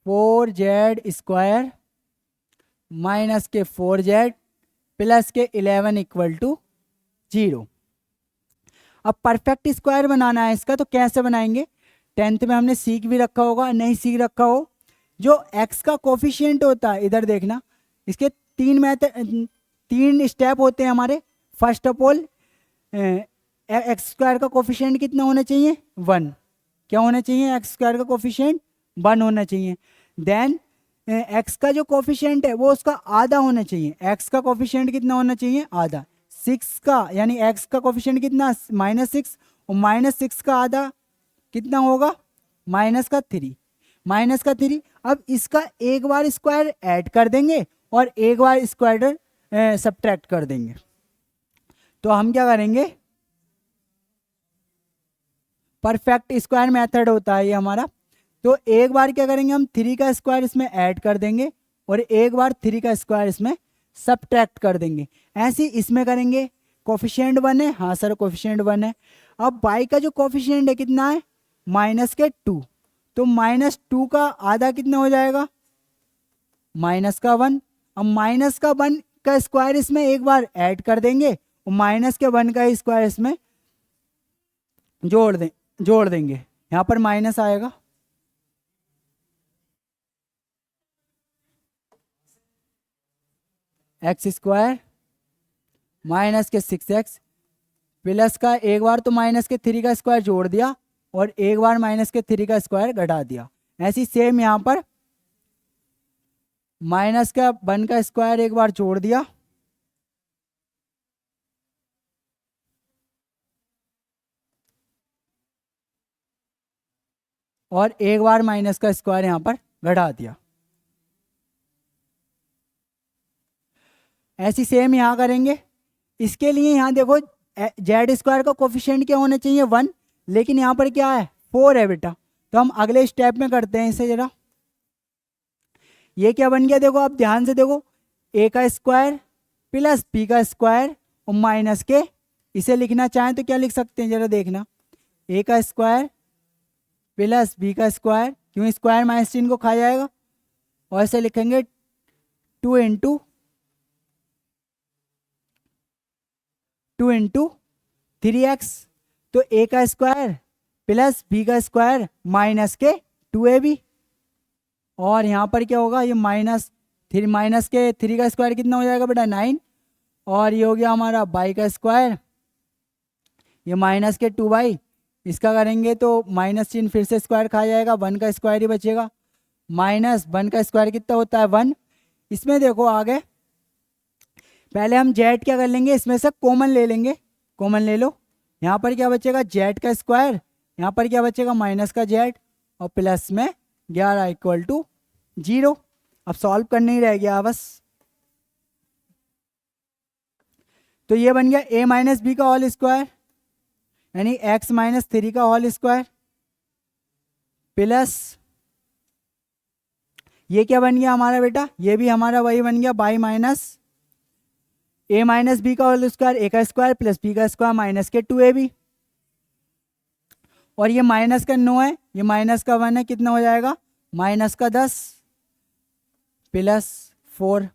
4z² -4z + 11 = 0। अब परफेक्ट स्क्वायर बनाना है इसका, तो कैसे बनाएंगे, 10th में हमने सीख भी रखा होगा, नहीं सीख रखा हो, जो x का कोफिशिएंट होता है, इधर देखना, इसके 3 स्टेप होते हैं हमारे। First of all x square का कोफिशिएंट कितना होना चाहिए 1, क्या होना चाहिए एक्स स्क्वायर का कोफिशिएंट 1 होना चाहिए। देन एक्स का जो कोफिशिएंट है वो उसका आधा होना चाहिए, एक्स का कोफिशिएंट कितना होना चाहिए आधा, 6 का यानी एक्स का कोफिशिएंट कितना -6 और -6 का आधा कितना होगा -3, -3। अब इसका एक बार स्क्वायर ऐड कर देंगे और एक बार स्क्वायर सब्ट्रैक्ट कर देंगे। तो हम क्या करेंगे, परफेक्ट स्क्वायर मेथड होता है ये हमारा। तो एक बार क्या करेंगे हम 3 का स्क्वायर इसमें ऐड कर देंगे और एक बार 3 का स्क्वायर इसमें सब्ट्रैक्ट कर देंगे। ऐसे इसमें करेंगे, कोफिशिएंट 1 है, हाँ सर कोफिशिएंट 1 है। अब बाई का जो कोफिशिएंट है कितना है -2, तो -2 का आधा कितना हो जाएगा -1। अब -1 का स्क्वायर इसमें एक बार ऐड कर देंगे और -1 का स्क्वायर इसमें जोड़ देंगे, यहाँ पर माइनस आएगा। एक्स स्क्वायर -6x प्लस का एक बार तो -3 का स्क्वायर जोड़ दिया और एक बार -3 का स्क्वायर घटा दिया। ऐसी सेम यहाँ पर -1 का स्क्वायर एक बार जोड़ दिया और एक बार माइनस का स्क्वायर यहाँ पर घटा दिया। ऐसी सेम यहाँ करेंगे। इसके लिए यहाँ देखो जेड स्क्वायर का कोफिशिएंट क्या होना चाहिए 1, लेकिन यहाँ पर क्या है 4 है बेटा। तो हम अगले स्टेप में करते हैं इसे जरा। ये क्या बन गया देखो, आप ध्यान से देखो, ए का स्क्वायर प्लस बी का स्क्वायर और माइनस के, इसे लिखना चाहें तो क्या लिख सकते हैं जरा देखना, ए का स्क्वायर प्लस बी का स्क्वायर, क्यों स्क्वायर माइनस चिन्ह को खा जाएगा, और ऐसे लिखेंगे 2 इंटू 3x। तो ए का स्क्वायर प्लस बी का स्क्वायर माइनस के 2ab, और यहाँ पर क्या होगा ये माइनस के 3 का स्क्वायर कितना हो जाएगा बेटा 9, और ये हो गया हमारा बाई का स्क्वायर, ये माइनस के 2y, इसका करेंगे तो माइनस चिन्ह फिर से स्क्वायर खा जाएगा, 1 का स्क्वायर ही बचेगा, -1 का स्क्वायर कितना होता है 1। इसमें देखो आगे पहले हम जेड क्या कर लेंगे, इसमें से कॉमन ले लेंगे, कॉमन ले लो। यहाँ पर क्या बचेगा जेड का स्क्वायर, यहाँ पर क्या बचेगा माइनस का जेड और प्लस में 11 = 0। अब सॉल्व करने ही रह गया बस। तो ये बन गया a - b का होल स्क्वायर यानी x - 3 का होल स्क्वायर प्लस ये क्या बन गया हमारा बेटा, ये भी हमारा वही बन गया बाई माइनस a - b का होल स्क्वायर, a का स्क्वायर प्लस b का स्क्वायर माइनस के 2ab, और ये माइनस का 9 है, ये माइनस का 1 है, कितना हो जाएगा -10 प्लस 4।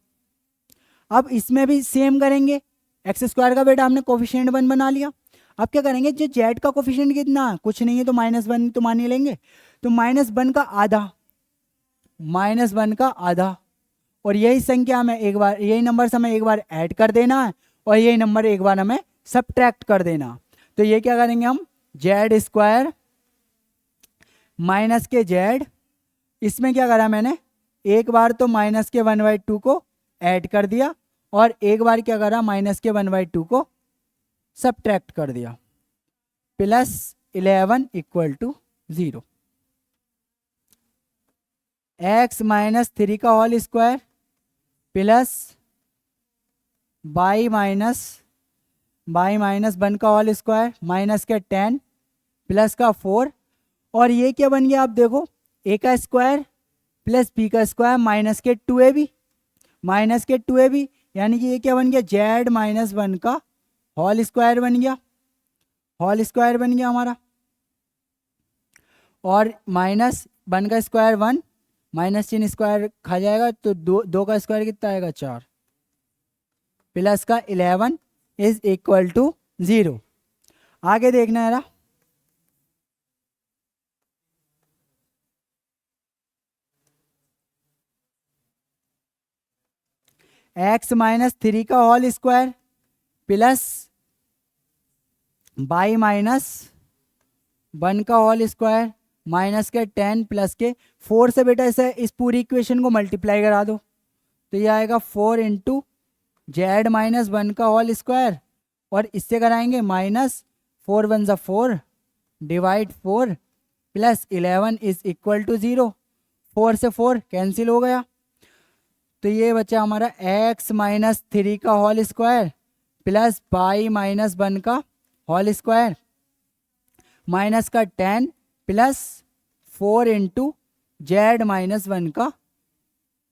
अब इसमें भी सेम करेंगे, एक्स स्क्वायर का बेटा हमने कोफिशिएंट 1 बना लिया। अब क्या करेंगे, जो जेड का कोफिशिएंट कितना कुछ नहीं है तो -1 तो मान ही लेंगे, तो -1 का आधा, -1 का आधा, और यही संख्या हमें एक बार, यही नंबर हमें एक बार ऐड कर देना है और यही नंबर एक बार हमें सब्ट्रैक्ट कर देना। तो ये क्या करेंगे हम, जेड स्क्वायर माइनस के जेड, इसमें क्या करा मैंने, एक बार तो -1/2 को ऐड कर दिया और एक बार क्या करा -1/2 को सब्ट्रैक्ट कर दिया, +11 = 0। x - 3 का whole square plus by minus 1 का होल स्क्वायर माइनस के 10 प्लस का 4, और ये क्या बन गया आप देखो, a का स्क्वायर प्लस b का स्क्वायर माइनस के 2ab, यानी कि ये क्या बन गया z - 1 का होल स्क्वायर बन गया, होल स्क्वायर बन गया हमारा, और -1 का स्क्वायर 1, माइनस चिन्ह स्क्वायर खा जाएगा तो 2 का स्क्वायर कितना आएगा 4, प्लस का 11 = 0। आगे देखना है x - 3 का whole square plus by minus 1 का होल स्क्वायर माइनस के 10 प्लस के 4 से बेटा इसे इस पूरी इक्वेशन को मल्टीप्लाई करा दो तो ये आएगा 4 इंटू जेड माइनस 1 का होल स्क्वायर और इससे कराएंगे माइनस 4 1 ज़ा 4 divide 4 plus 11 is equal to 0। 4 से 4 कैंसिल हो गया तो ये बचा हमारा x माइनस 3 का whole square plus by minus 1 का होल स्क्वायर माइनस का 10 प्लस 4 इंटू जेड माइनस 1 का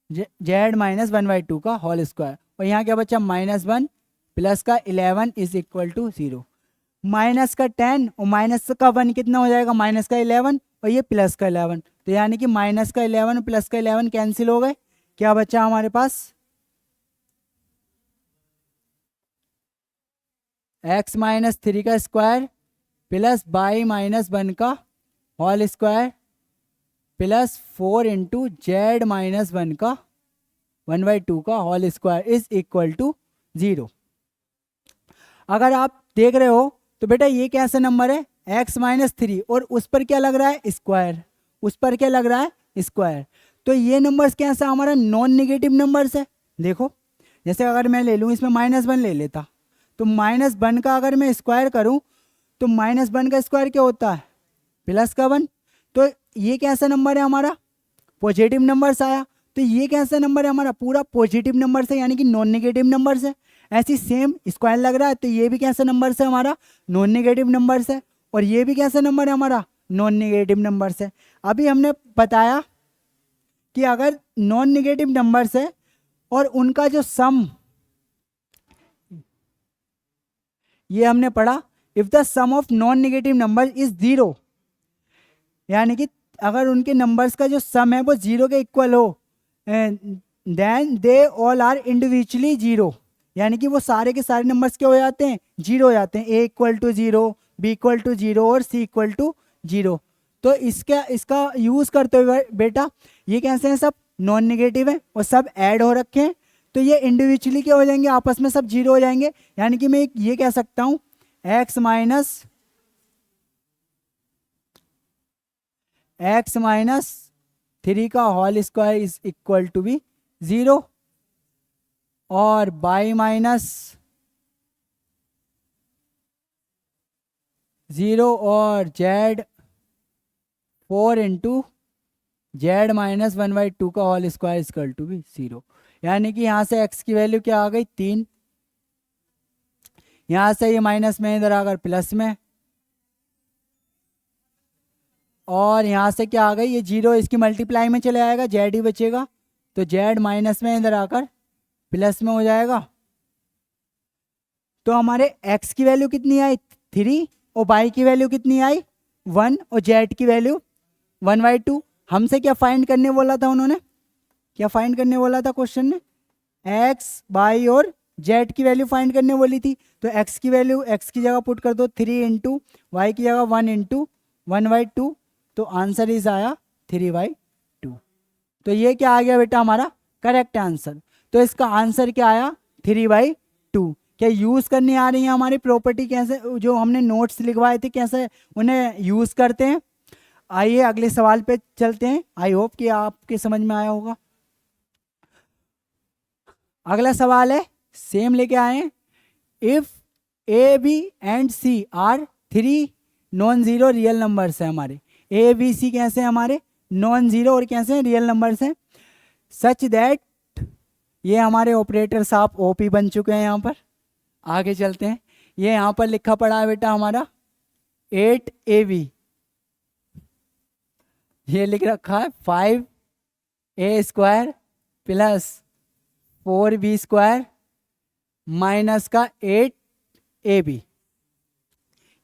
जेड माइनस 1/2 का होल स्क्वायर और यहाँ क्या बचा -1 प्लस का 11 इज इक्वल टू 0। माइनस का 10 और माइनस का 1 कितना हो जाएगा माइनस का 11 और ये प्लस का 11 तो यानी कि माइनस का 11 प्लस का 11 कैंसिल हो गए। क्या बचा हमारे पास x माइनस 3 का स्क्वायर प्लस बाई माइनस 1 का whole square plus 4 into Z minus 1 का 1/2 का whole square is equal to 0। अगर आप देख रहे हो तो बेटा ये कैसा नंबर है x माइनस 3 और उस पर क्या लग रहा है स्क्वायर, उस पर क्या लग रहा है स्क्वायर। तो ये नंबर्स कैसा हमारा नॉन नेगेटिव नंबर्स है। देखो जैसे अगर मैं ले लूँ इसमें -1 ले लेता तो -1 का अगर मैं स्क्वायर करूँ तो -1 का स्क्वायर क्या होता है प्लस का 1। तो ये कैसा नंबर है हमारा पॉजिटिव नंबर्स आया। तो ये कैसा नंबर है हमारा पूरा पॉजिटिव नंबर है यानी कि नॉन नेगेटिव नंबर्स है। ऐसी सेम स्क्वायर लग रहा है तो ये भी कैसा नंबर है हमारा नॉन नेगेटिव नंबर्स है और ये भी कैसा नंबर है हमारा नॉन नेगेटिव नंबर्स है। अभी हमने बताया कि अगर नॉन नेगेटिव नंबर्स है और उनका जो सम ये हमने पढ़ा if the sum of non negative number is 0 यानी कि अगर उनके नंबर्स का जो सम है वो 0 के इक्वल हो then they all are individually 0 यानी कि वो सारे के सारे नंबर्स क्या हो जाते हैं 0 हो जाते हैं। a equal to 0 b equal to 0 और c इक्वल टू 0। तो इसका यूज़ करते हुए बेटा ये कैसे हैं सब नॉन नेगेटिव है और सब ऐड हो रखे हैं तो ये इंडिविजुअली क्या हो जाएंगे आपस में सब 0 हो जाएंगे। यानी कि मैं ये कह सकता हूँ x माइनस 3 का whole square is equal to भी 0 और बाई माइनस 0 और जेड 4 इंटू जेड माइनस 1/2 का होल स्क्वायर इक्वल टू भी 0। यानी कि यहाँ से x की वैल्यू क्या आ गई 3, यहाँ से ये माइनस में इधर आकर प्लस में और यहाँ से क्या आ गई ये 0 इसकी मल्टीप्लाई में चले आएगा जेड ही बचेगा तो जेड माइनस में इधर आकर प्लस में हो जाएगा। तो हमारे x की वैल्यू कितनी आई 3 और y की वैल्यू कितनी आई 1 और z की वैल्यू 1/2। हमसे क्या फाइंड करने बोला था उन्होंने, क्या फाइंड करने बोला था क्वेश्चन ने x y और z की वैल्यू फाइंड करने बोली थी। तो x की वैल्यू x की जगह पुट कर दो 3 इंटू वाई की जगह 1 इंटू 1/2 तो आंसर इज आया 3/2। तो ये क्या आ गया बेटा हमारा करेक्ट आंसर। तो इसका आंसर क्या आया 3/2। क्या यूज़ करनी आ रही है हमारी प्रॉपर्टी कैसे जो हमने नोट्स लिखवाए थे कैसे उन्हें यूज़ करते हैं। आइए अगले सवाल पे चलते हैं। आई होप कि आपके समझ में आया होगा। अगला सवाल है सेम लेके आए if A B and C are 3 non zero real numbers है हमारे ए बी सी कैसे हैं हमारे नॉन जीरो और कैसे हैं रियल नंबर्स हैं सच दैट ये हमारे ऑपरेटर साहब ओपी बन चुके हैं। यहाँ पर आगे चलते हैं। ये यहाँ पर लिखा पड़ा है बेटा हमारा 8ab ये लिख रखा है 5a² प्लस 4b² माइनस का 8ab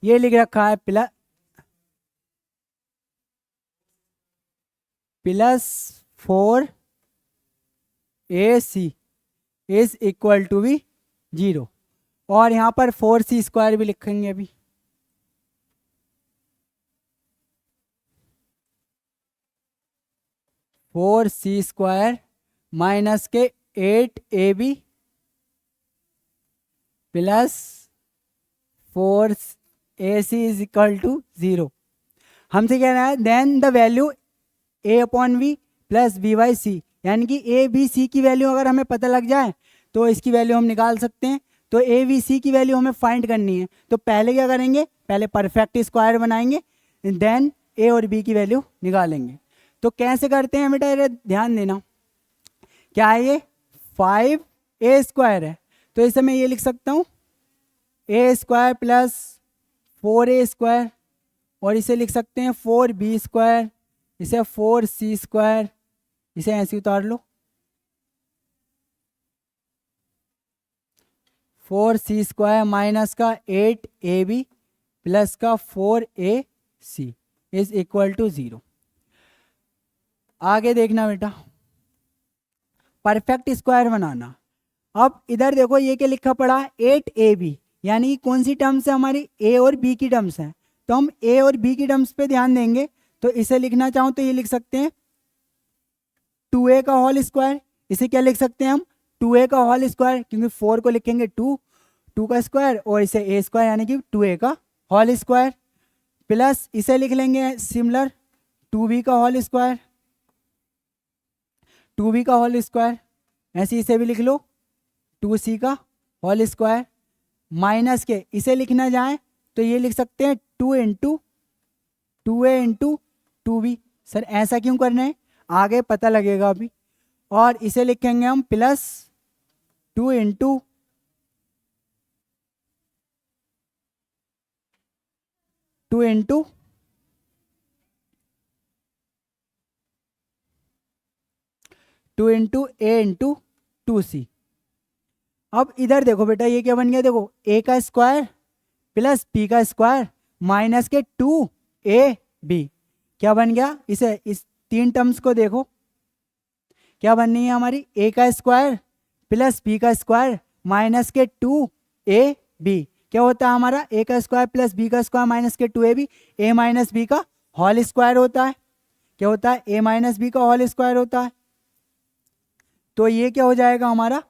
ये लिख रखा है plus 4ac is equal to भी 0 और यहाँ पर 4c² भी लिखेंगे अभी। फोर सी स्क्वायर माइनस के 8ab plus 4ac is equal to 0। हमसे कह रहा है then the value a upon v plus b by C, यानी कि a b c की वैल्यू अगर हमें पता लग जाए तो इसकी वैल्यू हम निकाल सकते हैं। तो a b c की वैल्यू हमें फाइंड करनी है, तो पहले क्या करेंगे, पहले परफेक्ट स्क्वायर बनाएंगे, देन a और b की वैल्यू निकालेंगे। तो कैसे करते हैं बेटा, ये ध्यान देना। क्या है ये 5a स्क्वायर है, तो इसे मैं ये लिख सकता हूँ a square plus 4a square, और इसे लिख सकते हैं 4b स्क्वायर, इसे 4c स्क्वायर, इसे ऐसे उतार लो 4c स्क्वायर माइनस का 8ab प्लस का 4ac इज इक्वल टू 0। आगे देखना बेटा, परफेक्ट स्क्वायर बनाना। अब इधर देखो ये क्या लिखा पड़ा 8ab, यानी कि कौन सी टर्म्स है हमारी, a और b की टर्म्स हैं, तो हम a और b की टर्म्स पे ध्यान देंगे। तो इसे लिखना चाहूँ तो ये लिख सकते हैं 2a का होल स्क्वायर, इसे क्या लिख सकते हैं हम 2a का होल स्क्वायर, क्योंकि 4 को लिखेंगे 2 का स्क्वायर, और इसे a स्क्वायर यानी कि 2a का होल स्क्वायर, प्लस इसे लिख लेंगे सिमिलर 2b का होल स्क्वायर, 2b का होल स्क्वायर, ऐसे इसे भी लिख लो 2c का होल स्क्वायर, माइनस के इसे लिखना जाए तो ये लिख सकते हैं 2 into 2a into 2b। Sir ऐसा क्यों करना है, आगे पता लगेगा अभी। और इसे लिखेंगे हम plus 2 into 2 into 2 into a into 2c। अब इधर देखो बेटा ये क्या बन गया, देखो a का स्क्वायर प्लस b का स्क्वायर माइनस के 2ab, क्या बन गया, इसे इस तीन टर्म्स को देखो क्या बननी है हमारी, a का स्क्वायर प्लस b का स्क्वायर माइनस के 2ab, क्या होता है हमारा a का स्क्वायर प्लस b का स्क्वायर माइनस के 2ab, a माइनस b का होल स्क्वायर होता है, क्या होता है a माइनस b का होल स्क्वायर होता है। तो ये क्या हो जाएगा हमारा,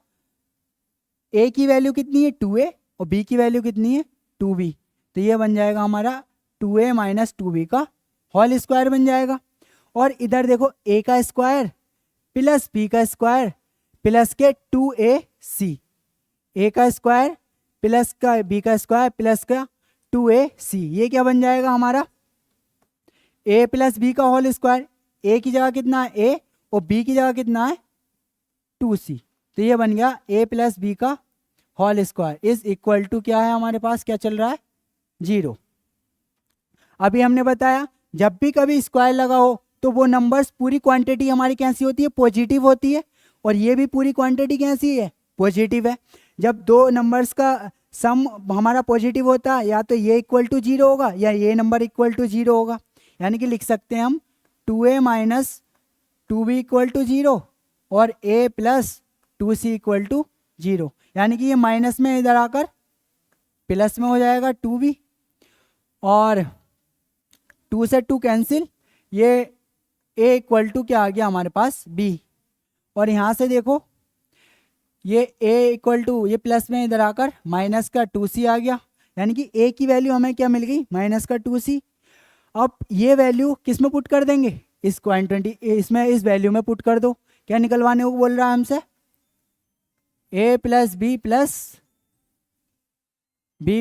a की वैल्यू कितनी है 2a और b की वैल्यू कितनी है 2b, तो ये बन जाएगा हमारा 2a माइनस 2b का होल स्क्वायर बन जाएगा। और इधर देखो a का स्क्वायर प्लस b का स्क्वायर प्लस के 2ac, a का स्क्वायर प्लस का b का स्क्वायर प्लस का 2ac, ये क्या बन जाएगा हमारा a प्लस b का होल स्क्वायर, a की जगह कितना है a और b की जगह कितना है 2c, तो ये बन गया a प्लस b का whole square is equal to क्या है हमारे पास, क्या चल रहा है 0। अभी हमने बताया जब भी कभी स्क्वायर लगा हो तो वो नंबर्स पूरी क्वांटिटी हमारी कैसी होती है, पॉजिटिव होती है, और ये भी पूरी क्वांटिटी कैसी है, पॉजिटिव है। जब दो नंबर्स का सम हमारा पॉजिटिव होता है, या तो ये इक्वल टू 0 होगा या ये नंबर इक्वल टू 0 होगा, यानी कि लिख सकते हैं हम 2a minus 2b equal to 0 और a plus 2c equal to 0, यानी कि ये माइनस में इधर आकर प्लस में हो जाएगा 2b, और 2 से 2 कैंसिल, ये a इक्वल टू क्या आ गया हमारे पास b, और यहाँ से देखो ये a इक्वल टू ये प्लस में इधर आकर माइनस का 2c आ गया, यानी कि a की वैल्यू हमें क्या मिल गई माइनस का 2c। अब ये वैल्यू किस में पुट कर देंगे, इस क्वांटिटी इसमें इस वैल्यू में पुट कर दो। क्या निकलवाने को बोल रहा है हमसे, a plus b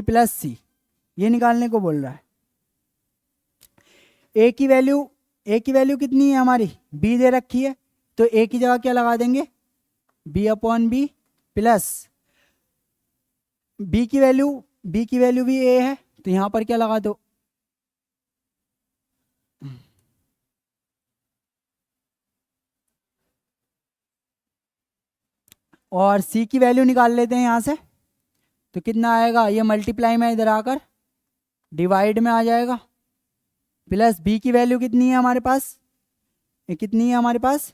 plus c, ये निकालने को बोल रहा है। a की वैल्यू कितनी है हमारी b दे रखी है, तो a की जगह क्या लगा देंगे b upon b plus b की वैल्यू भी a है, तो यहाँ पर क्या लगा दो और c की वैल्यू निकाल लेते हैं यहाँ से, तो कितना आएगा, ये मल्टीप्लाई में इधर आकर डिवाइड में आ जाएगा, प्लस b की वैल्यू कितनी है हमारे पास, ये कितनी है हमारे पास,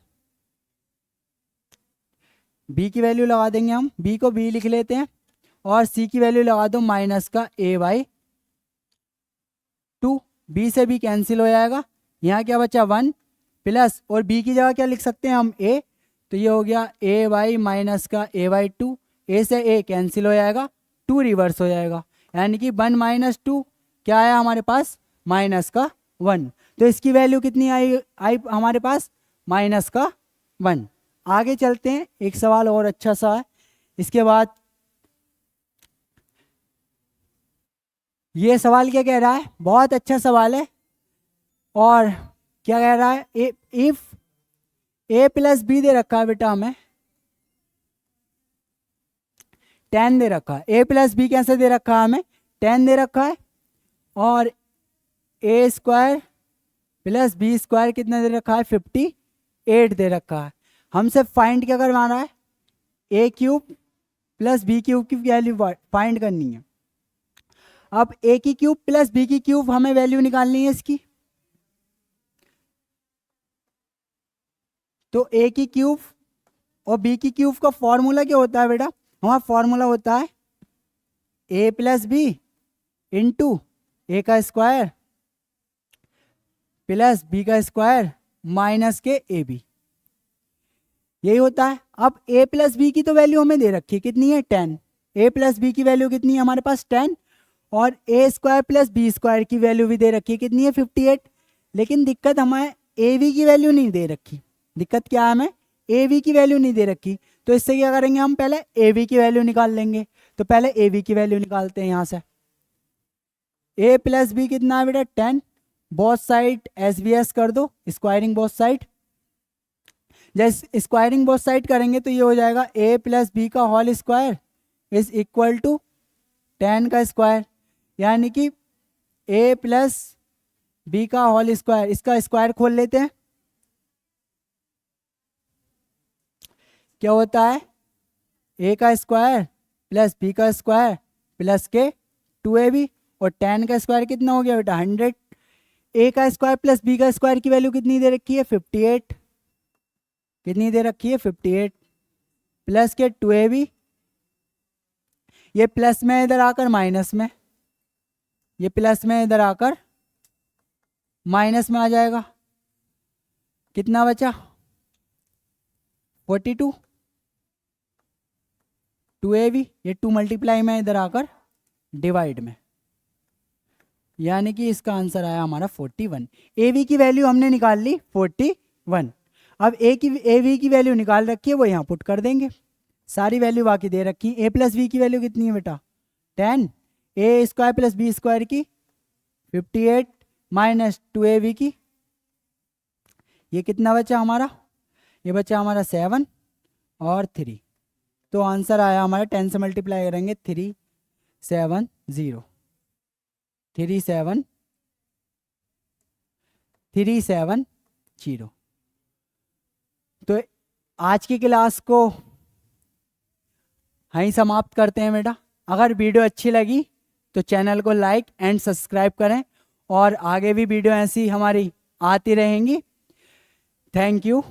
b की वैल्यू लगा देंगे हम, b को b लिख लेते हैं, और c की वैल्यू लगा दो माइनस का a/2, b से b कैंसिल हो जाएगा, यहाँ क्या बचा 1 प्लस, और b की जगह क्या लिख सकते हैं हम a, तो ये हो गया a/- माइनस का a/2, a से a कैंसिल हो जाएगा, 2 रिवर्स हो जाएगा, यानी कि 1 माइनस 2 क्या आया हमारे पास, माइनस का 1। तो इसकी वैल्यू कितनी आई हमारे पास, माइनस का 1। आगे चलते हैं, एक सवाल और अच्छा सा है। इसके बाद ये सवाल क्या कह रहा है, बहुत अच्छा सवाल है। और क्या कह रहा है, इफ ए प्लस बी दे रखा है बेटा, हमें 10 दे रखा है। ए प्लस बी कैसे दे रखा है, हमें 10 दे रखा है। और ए स्क्वायर प्लस बी स्क्वायर कितना दे रखा है, 58 दे रखा है। हमसे फाइंड क्या करवाना है, ए क्यूब प्लस बी क्यूब की वैल्यू फाइंड करनी है। अब ए की क्यूब प्लस बी की क्यूब हमें वैल्यू निकालनी है इसकी। तो ए की क्यूब और बी की क्यूब का फॉर्मूला क्या होता है बेटा, हमारा फॉर्मूला होता है ए प्लस बी इंटू ए का स्क्वायर प्लस बी का स्क्वायर माइनस के ए बी, यही होता है। अब ए प्लस बी की तो वैल्यू हमें दे रखी है, कितनी है, 10। ए प्लस बी की वैल्यू कितनी है हमारे पास, 10। और ए स्क्वायर प्लस बी स्क्वायर की वैल्यू भी दे रखी है, कितनी है, 58। लेकिन दिक्कत हमें ए वी की वैल्यू नहीं दे रखी। दिक्कत क्या है, हमें ए वी की वैल्यू नहीं दे रखी। तो इससे क्या करेंगे, हम पहले ए वी की वैल्यू निकाल लेंगे। तो पहले ए वी की वैल्यू निकालते हैं यहाँ से। ए प्लस बी कितना है बेटा, 10। Both side S B S कर दो, स्क्वायरिंग बोथ साइड। जैसे स्क्वायरिंग बोथ साइड करेंगे तो ये हो जाएगा ए प्लस बी का whole square is equal to 10 का स्क्वायर, यानी कि ए प्लस बी का होल स्क्वायर, इसका स्क्वायर खोल लेते हैं। क्या होता है, ए का स्क्वायर प्लस बी का स्क्वायर प्लस के 2ab। और 10 का स्क्वायर कितना हो गया बेटा, 100। ए का स्क्वायर प्लस बी का स्क्वायर की वैल्यू कितनी दे रखी है, 58। कितनी दे रखी है, 58 प्लस के 2ab। ये प्लस में इधर आकर माइनस में, ये प्लस में इधर आकर माइनस में आ जाएगा। कितना बचा, 42। 2ab, ये 2 मल्टीप्लाई में इधर आकर डिवाइड में, यानी कि इसका आंसर आया हमारा 41। ए वी की वैल्यू हमने निकाल ली 41। अब ए वी की वैल्यू निकाल रखी है, वो यहाँ पुट कर देंगे। सारी वैल्यू बाकी दे रखी। ए प्लस बी की वैल्यू कितनी है बेटा, 10। ए स्क्वायर प्लस बी स्क्वायर की 58 माइनस 2ab की, ये कितना बचा हमारा, ये बचा हमारा 7 और 3। तो आंसर आया हमारा 10 से मल्टीप्लाई करेंगे 370 370। तो आज की क्लास को यहीं समाप्त करते हैं बेटा। अगर वीडियो अच्छी लगी तो चैनल को लाइक एंड सब्सक्राइब करें, और आगे भी वीडियो ऐसी हमारी आती रहेंगी। Thank you.